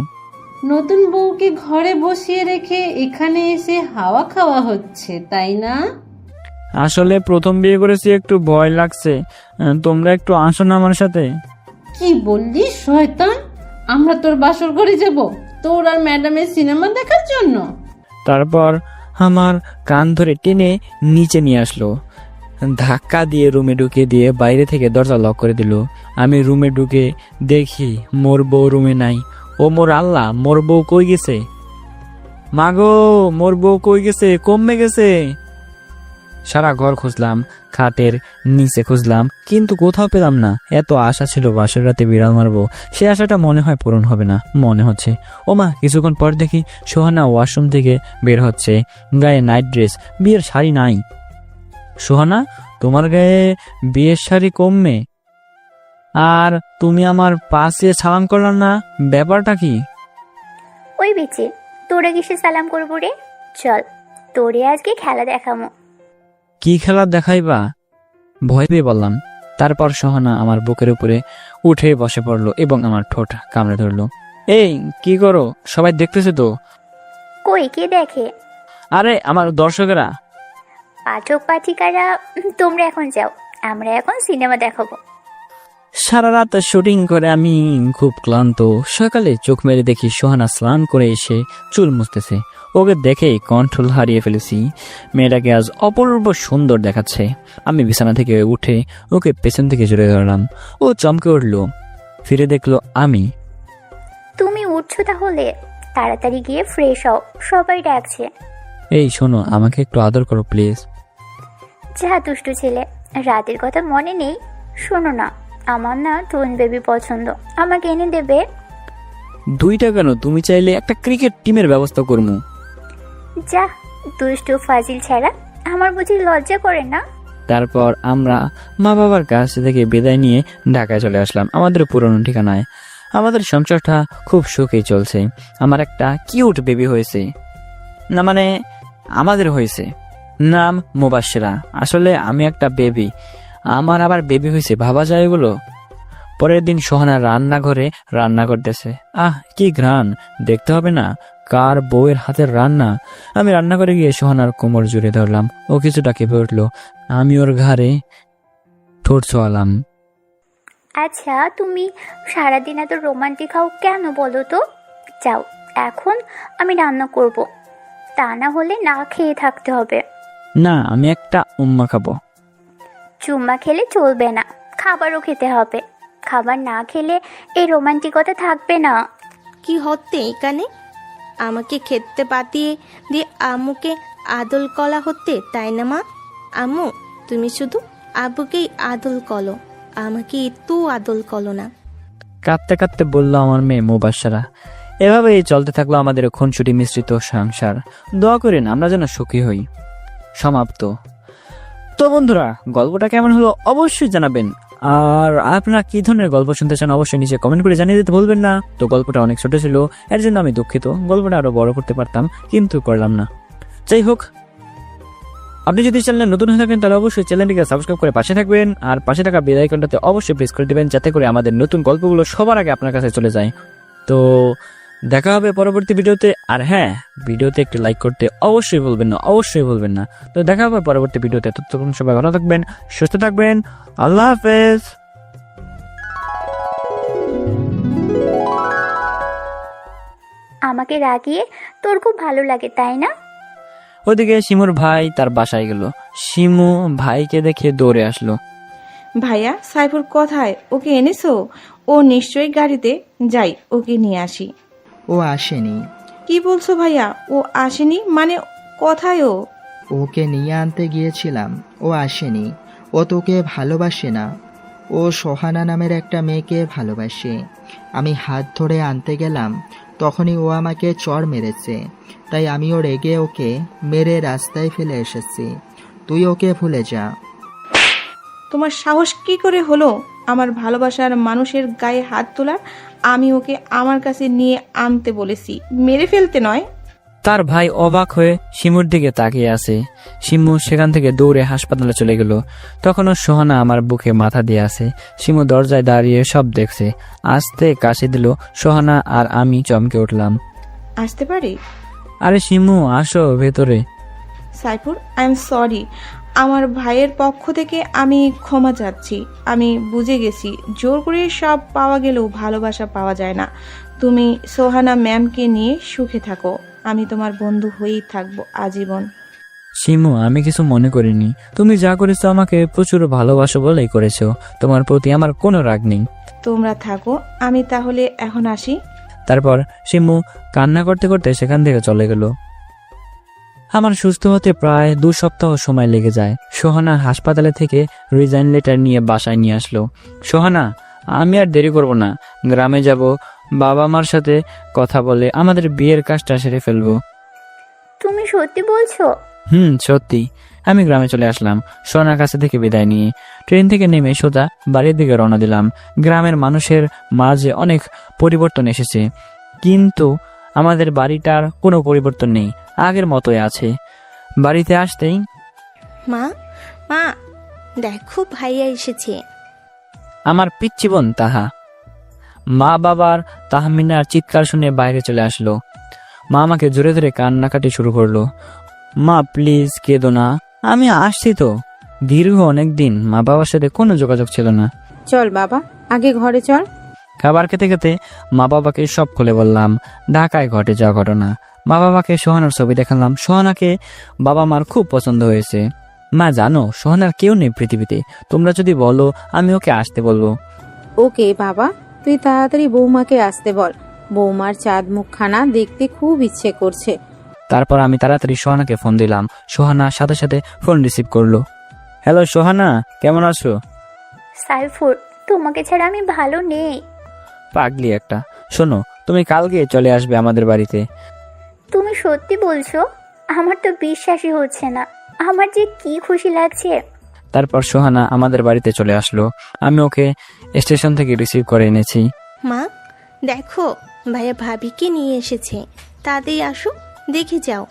নতুন বউকে ঘরে বসিয়ে রেখে এখানে এসে হাওয়া খাওয়া হচ্ছে, তাই না? আসলে প্রথম বিয়ে করেছি, একটু ভয় লাগছে। তোমরা একটু আসো না আমার সাথে। কি বললি শয়তান? আমরা তোর বাসর ঘরে যাব তোর আর ম্যাডামের সিনেমা দেখার জন্য? তারপর আমার কান ধরে টেনে নিচে নিয়ে আসলো, ধাক্কা দিয়ে রুমে ঢুকে দিয়ে বাইরে থেকে দরজা লক করে দিল। আমি রুমে ঢুকে দেখি মোর বউ রুমে নাই। ও মোর আল্লাহ, মোর বউ কই গেছে? মাগো, মোর বউ কই গেছে? কমে গেছে। সারা ঘর খুঁজলাম, খাটের নিচে খুঁজলাম, কিন্তু কোথাও পেলাম না। এত আশা ছিল বাসর রাতে বিড়াল মারবো, সে আশাটা মনে হয় পূরণ হবে না মনে হচ্ছে। ওমা, কিছুক্ষণ পর দেখি সোহানা ওয়াশরুম থেকে বের হচ্ছে, গায়ে নাইট ড্রেস, বিয়ের শাড়ি নাই। সোহানা, তোমার গায়ে বিয়ের শাড়ি কমবে, আর তুমি আমার পাশে সালাম করলাম না, ব্যাপারটা কি? ওই বিচি, তোরা কিসে সালাম করবো রে? চল, তোরে আজকে খেলা দেখামো। কি খেলা দেখাইবা? ভয় পেয়ে বললাম। তারপর সোহানা আমার বুকের উপরে উঠে বসে পড়লো এবং আমার ঠোঁট কামড়ে ধরলো। এই কি করো? সবাই দেখতেছে তো। কই, কে দেখে? আরে আমার দর্শকেরা। পাঠক পাঠিকারা, তোমরা এখন যাও, আমরা এখন সিনেমা দেখাবো। সারা রাত শুটিং করে আমি খুব ক্লান্ত। সকালে চোখ মেরে দেখি সোহানা স্নান করে এসে চুল মুছতেছে। ওকে দেখেই কন্ট্রোল হারিয়ে ফেলেছি। মেয়েটাকে আজ অপূর্ব সুন্দর দেখাচ্ছে। আমি বিছানা থেকে উঠে ওকে পেছন থেকে জড়িয়ে ধরলাম। ও চমকে উঠলো, ফিরে দেখলো আমি। তুমি উঠছো তাহলে? তাড়াতাড়ি গিয়ে ফ্রেশ হও, সবাই ডাকছে। এই শোনো, আমাকে একটু আদর করো প্লিজ। যা দুষ্টু ছেলে, রাতের কথা মনে নেই? শোনো না, আমার না টুইন বেবি পছন্দ, আমাকে এনে দেবে? দুইটা কেন? তুমি চাইলে একটা ক্রিকেট টিমের ব্যবস্থা করবো। যা দুষ্টু ফাজিল ছাড়া, আমার বুঝি লজ্জা করে না? তারপর আমরা মা বাবার কাছ থেকে বিদায় নিয়ে ঢাকায় চলে আসলাম, আমাদের পুরনো ঠিকানায়। আমাদের সংসারটা খুব সুখেই চলছে। আমার একটা কিউট বেবি হয়েছে, না মানে আমাদের হয়েছে, নাম মুবাশশিরা। আসলে আমি একটা বেবি, আমার আবার বেবি হয়েছে, ভাবা যায় এগুলো? পরের দিন সোহানা রান্নাঘরে রান্না করতেছে। আহ, কি ঘ্রাণ! দেখতে হবে না কার বউয়ের হাতের রান্না। আমি রান্নাঘরে গিয়ে সোহানার কোমর জুড়ে ধরলাম। ও কিছুটা কেঁপে উঠলো। আমি ওর ঘাড়ে ঠোঁট ছোঁয়ালাম। আচ্ছা, তুমি সারাদিন এত রোমান্টিক হও কেন বলো তো? যাও, এখন আমি রান্না করব, তা না হলে না খেয়ে থাকতে হবে। না, আমি একটা উম্মা খাবো। চুম্মা খেলে চলবে না, খাবারও খেতে হবে। খাবার না খেলে এই রোমান্টিকতা থাকবে না। কি হতে এখানে? আমাকে খেতে পাতিয়ে দিয়ে আম্মুকে আদল কলা হতে, তাই না মা? আম্মু, তুমি শুধু আব্বুকেই আদল কলো, আমাকে একটু আদল কলো না। কাঁদতে কাঁদতে বললো আমার মেয়ে মুবাশশিরা। এভাবেই চলতে থাকলো আমাদের খুনসুটি মিশ্রিত সংসার। দোয়া করেন আমরা যেন সুখী হই। সমাপ্ত। তো বন্ধুরা, গল্পটা কেমন হলো অবশ্যই জানাবেন। আর আপনারা কি ধরনের গল্প শুনতে চান অবশ্যই নিচে কমেন্ট করে জানিয়ে দিতে ভুলবেন না। তো গল্পটা অনেক ছোট ছিল, এর জন্য আমি দুঃখিত। গল্পটা আরো বড় করতে পারতাম, কিন্তু করলাম না। যাই হোক, আপনি যদি চ্যানেলে নতুন হয়ে থাকেন তাহলে অবশ্যই চ্যানেলটিকে সাবস্ক্রাইব করে পাশে থাকবেন, আর পাশে থাকা বেল আইকনটাতে অবশ্যই প্রেস করে দিবেন যাতে করে আমাদের নতুন গল্পগুলো সবার আগে আপনার কাছে চলে যায়। তো দেখা হবে পরবর্তী ভিডিওতে। আর হ্যাঁ, ভিডিওতে একটু লাইক করতে অবশ্যই ভুলবেন না, অবশ্যই ভুলবেন না। তো দেখা হবে পরবর্তী ভিডিওতে। ততক্ষণ সবাই ভালো থাকবেন, সুস্থ থাকবেন। আল্লাহ হাফেজ। আমাকে রাগিয়ে তোর খুব ভালো লাগে তাই না? ওদিকে শিমুর ভাই তার বাসায় গেল। শিমু ভাইকে দেখে দৌড়ে আসলো। ভাইয়া, সাইফুর কোথায়? ওকে এনেছো? ও নিশ্চয়ই গাড়িতে। যাই, ওকে নিয়ে আসি। ও আসেনি। কি বলছো ভাইয়া? ও আসেনি মানে কোথায় ও? ওকে নিয়ে আনতে গিয়েছিলাম, ও আসেনি। ও তোকে ভালোবাসে না, ও সোহানা নামের একটা মেয়েকে ভালোবাসে। আমি হাত ধরে আনতে গেলাম, তখনই ও আমাকে চড় মেরেছে, তাই আমিও রেগে ওকে মেরে রাস্তায় ফেলে এসেছি। তুই ওকে ভুলে যা। তোমার সাহস কি করে হলো আমার ভালোবাসার মানুষের গায়ে হাত তোলার? আমি ওকে আমার কাছে নিয়ে আনতে বলেছি, মেরে ফেলতে নয়। তার ভাই অবাক হয়ে শিমুর দিকে তাকিয়ে আছে। শিমু সেখান থেকে দৌড়ে হাসপাতালে চলে গেল। তখনও সোহানা আমার বুকে মাথা দিয়ে আছে। শিমু দরজায় দাঁড়িয়ে সব দেখছে। আস্তে কাশি দিল সোহানা, আর আমি চমকে উঠলাম। আসতে পারি? আরে শিমু, আসো ভেতরে। Saifur, I am sorry. আমার ভাইয়ের পক্ষ থেকে আমি ক্ষমা চাচ্ছি। আমি বুঝে গেছি জোর করে সব পাওয়া গেলেও ভালোবাসা পাওয়া যায় না। তুমি সোহানা ম্যামকে নিয়ে সুখে থাকো। আমি তোমার বন্ধু হয়েই থাকবো আজীবন। শিমু, আমি কিছু মনে করিনি। তুমি যা করেছো আমাকে প্রচুর ভালোবাসো বলেই করেছো। তোমার প্রতি আমার কোনো রাগ নেই। তোমরা থাকো, আমি তাহলে এখন আসি। তারপর শিমু কান্না করতে করতে সেখান থেকে চলে গেল। আমার সুস্থ হতে প্রায় 2 সপ্তাহ সময় লেগে যায়। সোহানা হাসপাতালে থেকে রিজাইন লেটার নিয়ে বাসায় নিয়ে আসলো। সোহানা, আমি আর দেরি করব না, গ্রামে যাব, বাবা মার সাথে কথা বলে আমাদের বিয়ের কাজটা সেরে ফেলবো। তুমি সত্যি বলছো? সত্যি। আমি গ্রামে চলে আসলাম সোহানার কাছে থেকে বিদায় নিয়ে। ট্রেন থেকে নেমে সোজা বাড়ির দিকে রওনা দিলাম। গ্রামের মানুষের মাঝে অনেক পরিবর্তন এসেছে, কিন্তু আমাদের বাড়িটার কোনো পরিবর্তন নেই, আগের মতোই আছে। বাড়িতে আসতেই মা, মা দেখো ভাইয়া এসেছে। আমার পিচ্চি বোন তাহা। মা বাবার তাহমিনার চিৎকার শুনে বাইরে চলে আসলো। মা আমাকে জোরে ধরে কান্নাকাটি শুরু করলো। মা প্লিজ কেঁদো না, আমি আসছি তো। দীর্ঘ অনেকদিন মা বাবার সাথে কোনো যোগাযোগ ছিল না। চল বাবা, আগে ঘরে চল। খাবার খেতে খেতে মা বাবাকে সব খুলে বললাম। ঢাকায় ঘটে যাওয়া ঘটনা। মা বাবাকে সোহানার ছবি দেখালাম। সোহানাকে বাবা মার খুব পছন্দ হয়েছে। মা জানো, সোহানার কেউ নেই পৃথিবীতে। তোমরা যদি বলো আমি ওকে আসতে বলবো। ওকে বাবা, তুই তাড়াতাড়ি বৌমাকে আসতে বল। বৌমার চাঁদ মুখখানা দেখতে খুব ইচ্ছে করছে। তারপর আমি তাড়াতাড়ি সোহানাকে ফোন দিলাম। সোহানা সাথে সাথে ফোন রিসিভ করলো। হ্যালো সোহানা, কেমন আছো? সাইফুর, তোমাকে ছাড়া আমি ভালো নেই। পাগলি একটা। শোনো, তুমি কালকে চলে আসবে আমাদের বাড়িতে। তুমি সত্যি বলছো? আমার তো বিশ্বাসই হচ্ছে না। আমার যে কি খুশি লাগছে। তারপর সোহানা আমাদের বাড়িতে চলে আসলো। আমি ওকে স্টেশন থেকে রিসিভ করে এনেছি। মা দেখো, ভাইয়া ভাবিকে নিয়ে এসেছে, তাতেই আসো, দেখে যাও।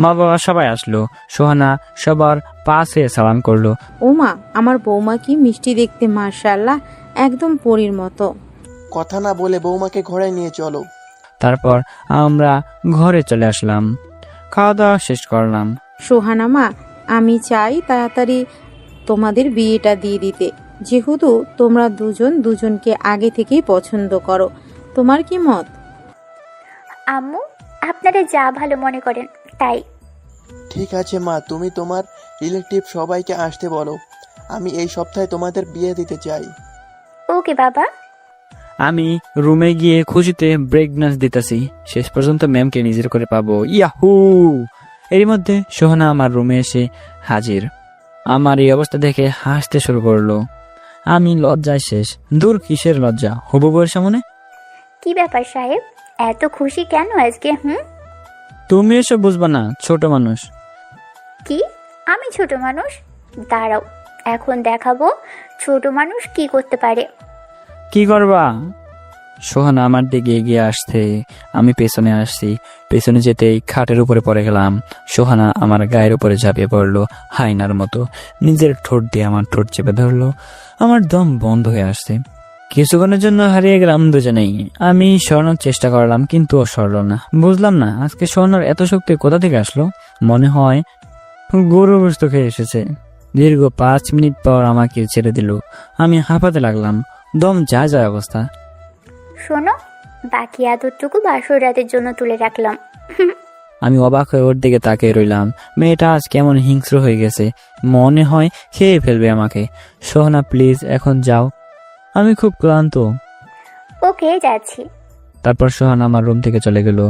মা বাবা সবাই আসলো। সোহানা সবার পাশে সালাম করলো। ওমা, আমার বৌমা কি মিষ্টি দেখতে, মাশাআল্লাহ, একদম পরীর মতো। কথা না বলে বৌমাকে ঘরে নিয়ে চলো। তারপর আমরা ঘরে চলে আসলাম, খাওয়া দাওয়া শেষ করলাম। সোহানা মা, আমি চাই তাড়াতাড়ি তোমাদের বিয়েটা দিয়ে দিতে, যেহেতু তোমরা দুজন দুজনকে আগে থেকেই পছন্দ করো। তোমার কি মত? আম্মু, আপনারা যা ভালো মনে করেন তাই। ঠিক আছে মা, তুমি তোমার রিলেটিভ সবাইকে আসতে বলো। আমি এই সপ্তাহে তোমাদের বিয়ে দিতে চাই। ওকে বাবা। আমি রুমে গিয়ে খুশিতে ব্রেক ডান্স দিতেছি। শেষ পর্যন্ত ম্যামকে নিজের করে পাবো, ইয়াহু। এরই মধ্যে সোহানা আমার রুমে এসে হাজির। আমার এই অবস্থা দেখে হাসতে শুরু করলো। আমি লজ্জায় শেষ। দূর, কিসের লজ্জা, হবু বউয়ের সামনে। কি ব্যাপার সাহেব, এত খুশি কেন আজকে? তুমি এসব বুঝবা না, ছোট মানুষ। কি? আমি ছোট মানুষ? দাঁড়াও, এখন দেখাবো ছোট মানুষ কি করতে পারে। কি করবা? সোহানা আমার দিকে এগিয়ে আসতে আমি পেছনে আসছি। পেছনে যেতেই খাটের উপরে পড়ে গেলাম। সোহানা আমার গায়ের উপরে ঝাঁপিয়ে পড়লো হাইনার মতো, নিজের ঠোঁট দিয়ে আমার ঠোঁট চেপে ধরলো। আমার দম বন্ধ হয়ে আসছে। কিছুক্ষণের জন্য হারিয়ে গেলাম দুজনেই। আমি সরানোর চেষ্টা করলাম, কিন্তু ও সরল না। বুঝলাম না আজকে সরানোর এত শক্তি কোথা থেকে আসলো। মনে হয় গরু গোশত খেয়ে এসেছে। দীর্ঘ 5 মিনিট পর আমাকে ছেড়ে দিল। আমি হাঁপাতে লাগলাম, দম যা যায় অবস্থা। শোনো, বাকি আদরটুকু বাসর রাতের জন্য তুলে রাখলাম। আমি অবাক হয়ে ওর দিকে তাকিয়ে রইলাম। মেয়েটা আজ কেমন হিংস্র হয়ে গেছে, মনে হয় খেয়ে ফেলবে আমাকে। সোহানা প্লিজ এখন যাও, আমি খুব ক্লান্ত। ওকে, যাচ্ছি। তারপর সোহানা আমার রুম থেকে চলে গেল।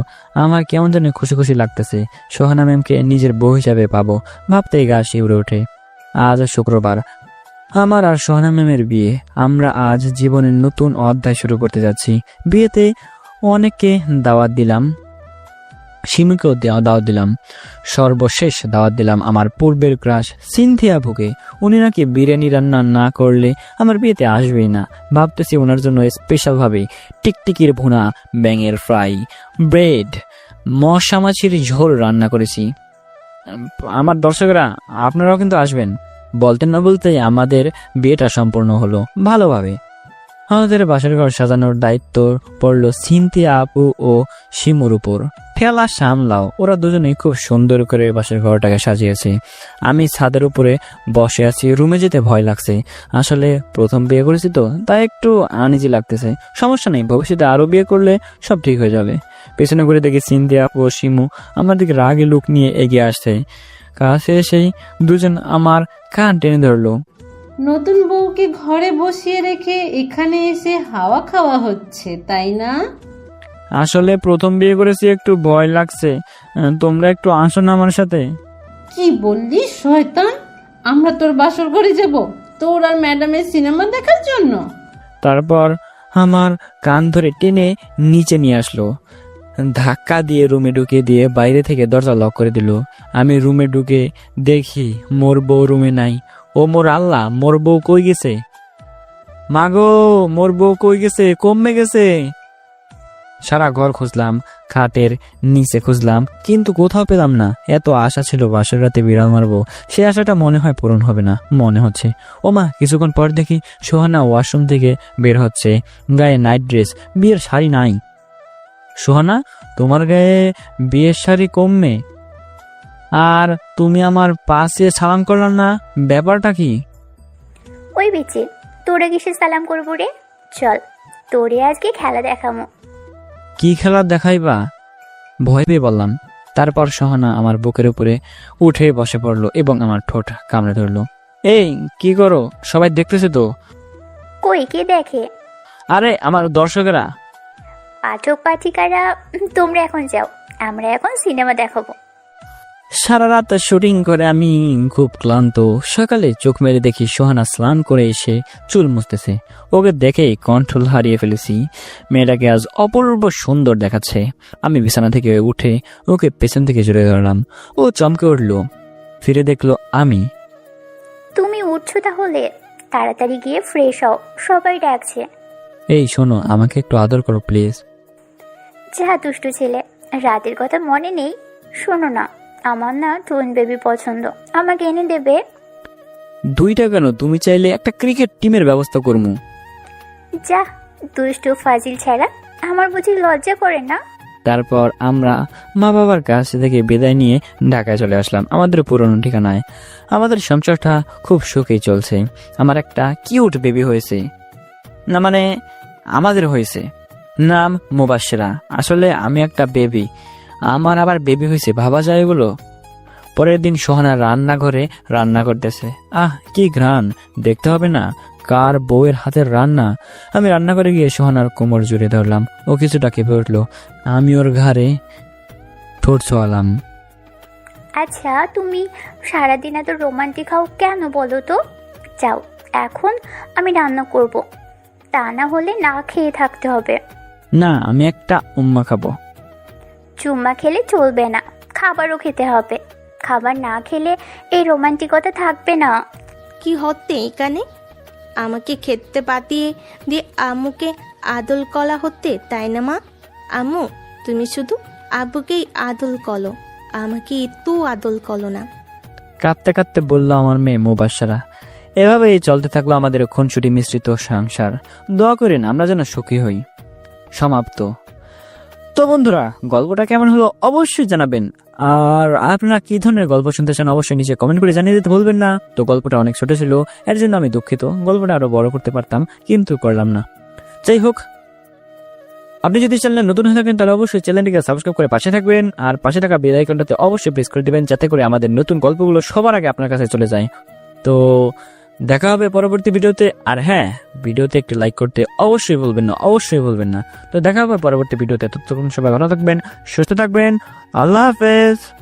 আমার কেমন যেন খুশি খুশি লাগতেছে। সোহানা ম্যামকে নিজের বউ হিসাবে পাবো ভাবতেই গা শিউরে ওঠে। আজ শুক্রবার, আমার আর সোহানা ম্যামের বিয়ে। আমরা আজ জীবনের নতুন অধ্যায় শুরু করতে যাচ্ছি। বিয়েতে অনেককে দাওয়াত দিলাম, শিমুকেও দাওয়াত দিলাম, সর্বশেষ দাওয়াত দিলাম আমার পূর্বের ক্রাশ সিনথিয়া আপুকে। উনি নাকি বিরিয়ানি রান্না না করলে আমার বিয়েতে আসবেই না। ভাবতেছি ওনার জন্য স্পেশাল ভাবে টিকটিকির ভুনা, ব্যাঙের ফ্রাই, ব্রেড, মশা মাছির ঝোল রান্না করেছি। আমার দর্শকরা আপনারাও কিন্তু আসবেন। বলতে না বলতেই আমাদের বিয়েটা সম্পূর্ণ হলো ভালোভাবে। আমাদের বাসার ঘর সাজানোর দায়িত্ব পড়লো সিনথিয়া আপু ও শিমুর উপর। ঠেলা সামলাও, ওরা দুজনেই খুব সুন্দর করে বাসার ঘরটাকে সাজিয়েছে। আমি ছাদের উপরে বসে আছি, রুমে যেতে ভয় লাগছে। আসলে প্রথম বিয়ে করেছি তো, তাই একটু আনইজি লাগতেছে। সমস্যা নেই, ভবিষ্যতে আরো বিয়ে করলে সব ঠিক হয়ে যাবে। পেছনে ঘুরে দেখি সিনথিয়া আপু ও শিমু আমার দিকে রাগে লুক নিয়ে এগিয়ে আসছে। কাছে এসেই দুজন আমার কান টেনে ধরলো। নতুন বউকে ঘরে বসিয়ে রেখে এখানে এসে হাওয়া খাওয়া হচ্ছে, তাই না? আসলে প্রথম বিয়ে করেছি, একটু ভয় লাগছে। তোমরা একটু আসো না আমার সাথে। কি বললি শয়তান? আমরা তোর বাসর ঘরে যাব তোর আর ম্যাডামের সিনেমা দেখার জন্য? তারপর আমার কান ধরে টেনে নিচে নিয়ে আসলো, ধাক্কা দিয়ে রুমে ঢুকিয়ে দিয়ে বাইরে থেকে দরজা লক করে দিল। আমি রুমে ঢুকে দেখি মোর বউ রুমে নাই। ও মোর আল্লাহ, মোর বউ কই গেছে? মাগো, মোর বউ কই গেছে? কমে গেছে। সারা ঘর খুঁজলাম, খাটের নিচে খুঁজলাম, কিন্তু কোথাও পেলাম না। এত আশা ছিল বাসর রাতে বিড়াল মারবো, সে আশাটা মনে হয় পূরণ হবে না মনে হচ্ছে। ও মা, কিছুক্ষণ পর দেখি সোহানা ওয়াশরুম থেকে বের হচ্ছে, গায়ে নাইট ড্রেস, বিয়ের শাড়ি নাই। সোহানা, তোমার গায়ে বিয়ের শাড়ি কমবে, আর তুমি আমার পাশে সালাম করলাম না, ব্যাপারটা কি? ওই বিচে তোরে কিসে সালাম করবো রে? চল, তোরে আজকে খেলা দেখামো। কি খেলা দেখাইবা? ভয় পেয়ে বললাম। তারপর সোহানা আমার বুকের উপরে উঠে বসে পড়লো এবং আমার ঠোঁট কামড়ে ধরলো। এই কি করো? সবাই দেখতেছে তো। কই, কে দেখে? আরে আমার দর্শকেরা। পাঠক পাঠিকারা তোমরা এখন যাও, আমরা এখন সিনেমা দেখাবো। সারা রাত শুটিং করে আমি খুব ক্লান্ত। সকালে চোখ মেরে দেখি সোহানা স্নান করে এসে চুল মুছতেছে। ওকে দেখেই কন্ট্রোল হারিয়ে ফেলেছি। মেয়েটাকে আজ অপূর্ব সুন্দর দেখাচ্ছে। আমি বিছানা থেকে উঠে ওকে পেছন থেকে জড়িয়ে ধরলাম। ও চমকে উঠলো, ফিরে দেখলো আমি। তুমি উঠছো তাহলে? তাড়াতাড়ি গিয়ে ফ্রেশ হও, সবাই ডাকছে। এই শোনো, আমাকে একটু আদর করো প্লিজ। যা দুষ্টু ছেলে, রাতের কথা মনে নেই? শোনো না, আমার না টুইন বেবি পছন্দ, আমাকে এনে দেবে? 2টা কেন? তুমি চাইলে একটা ক্রিকেট টিমের ব্যবস্থা করবো। যা দুষ্টু ফাজিল ছেড়া, আমার বুঝি লজ্জা করে না? তারপর আমরা মা বাবার কাছ থেকে বিদায় নিয়ে ঢাকায় চলে আসলাম, আমাদের পুরনো ঠিকানায়। আমাদের সংসারটা খুব সুখেই চলছে। আমার একটা কিউট বেবি হয়েছে, না মানে আমাদের হয়েছে, নাম মুবাশশিরা। আসলে আমি একটা বেবি, আমার আবার বেবি হয়েছে, ভাবা যায় এগুলো? পরের দিন সোহানা রান্নাঘরে রান্না করতেছে। কি ঘ্রাণ, দেখতে হবে না কার বউয়ের হাতের রান্না। আমি রান্না করে গিয়ে সোহানার কোমর জুড়ে ধরলাম। ও কিছুটা কেঁপে উঠলো। আমি ওর ঘাড়ে ঠোঁট ছোঁয়ালাম। আচ্ছা, তুমি সারাদিন এত রোমান্টিক হও কেন বলো তো? যাও, এখন আমি রান্না করব, তা না হলে না খেয়ে থাকতে হবে। না, আমি একটা উম্মা খাবো। চুম্মা খেলে চলবে না, খাবারও খেতে হবে। খাবার না খেলে এই রোমান্টিকতা থাকবে না। কি হচ্ছে এখানে? আমাকে খেতে পাতিয়ে দিয়ে আম্মুকে আদল কলা হতে, তাই না মা? আম্মু তুমি শুধু আব্বুকেই আদল কলো, আমাকে একটু আদল কলো না। কাঁদতে কাঁদতে বলল আমার মেয়ে মুবাশশারা। এভাবেই চলতে থাকলো আমাদের খুনসুটি মিশ্রিত সংসার। দোয়া করেন আমরা যেন সুখী হই। সমাপ্ত। তো বন্ধুরা, গল্পটা কেমন হলো অবশ্যই জানাবেন। আর আপনারা কি ধরনের গল্প শুনতে চান অবশ্যই নিচে কমেন্ট করে জানিয়ে দিতে ভুলবেন না। তো গল্পটা অনেক ছোট ছিল, এর জন্য আমি দুঃখিত। গল্পটা আরো বড় করতে পারতাম, কিন্তু করলাম না। যাই হোক, আপনি যদি চ্যানেলে নতুন হয়ে থাকেন তাহলে অবশ্যই চ্যানেলটিকে সাবস্ক্রাইব করে পাশে থাকবেন, আর পাশে থাকা বেল আইকনটাতে অবশ্যই প্রেস করে দিবেন, যাতে করে আমাদের নতুন গল্পগুলো সবার আগে আপনার কাছে চলে যায়। তো দেখা হবে পরবর্তী ভিডিওতে। আর হ্যাঁ, ভিডিওতে একটি লাইক করতে অবশ্যই ভুলবেন না। তো দেখা হবে পরবর্তী ভিডিওতে। ততক্ষণ সবাই ভালো থাকবেন, সুস্থ থাকবেন। আল্লাহ হাফেজ।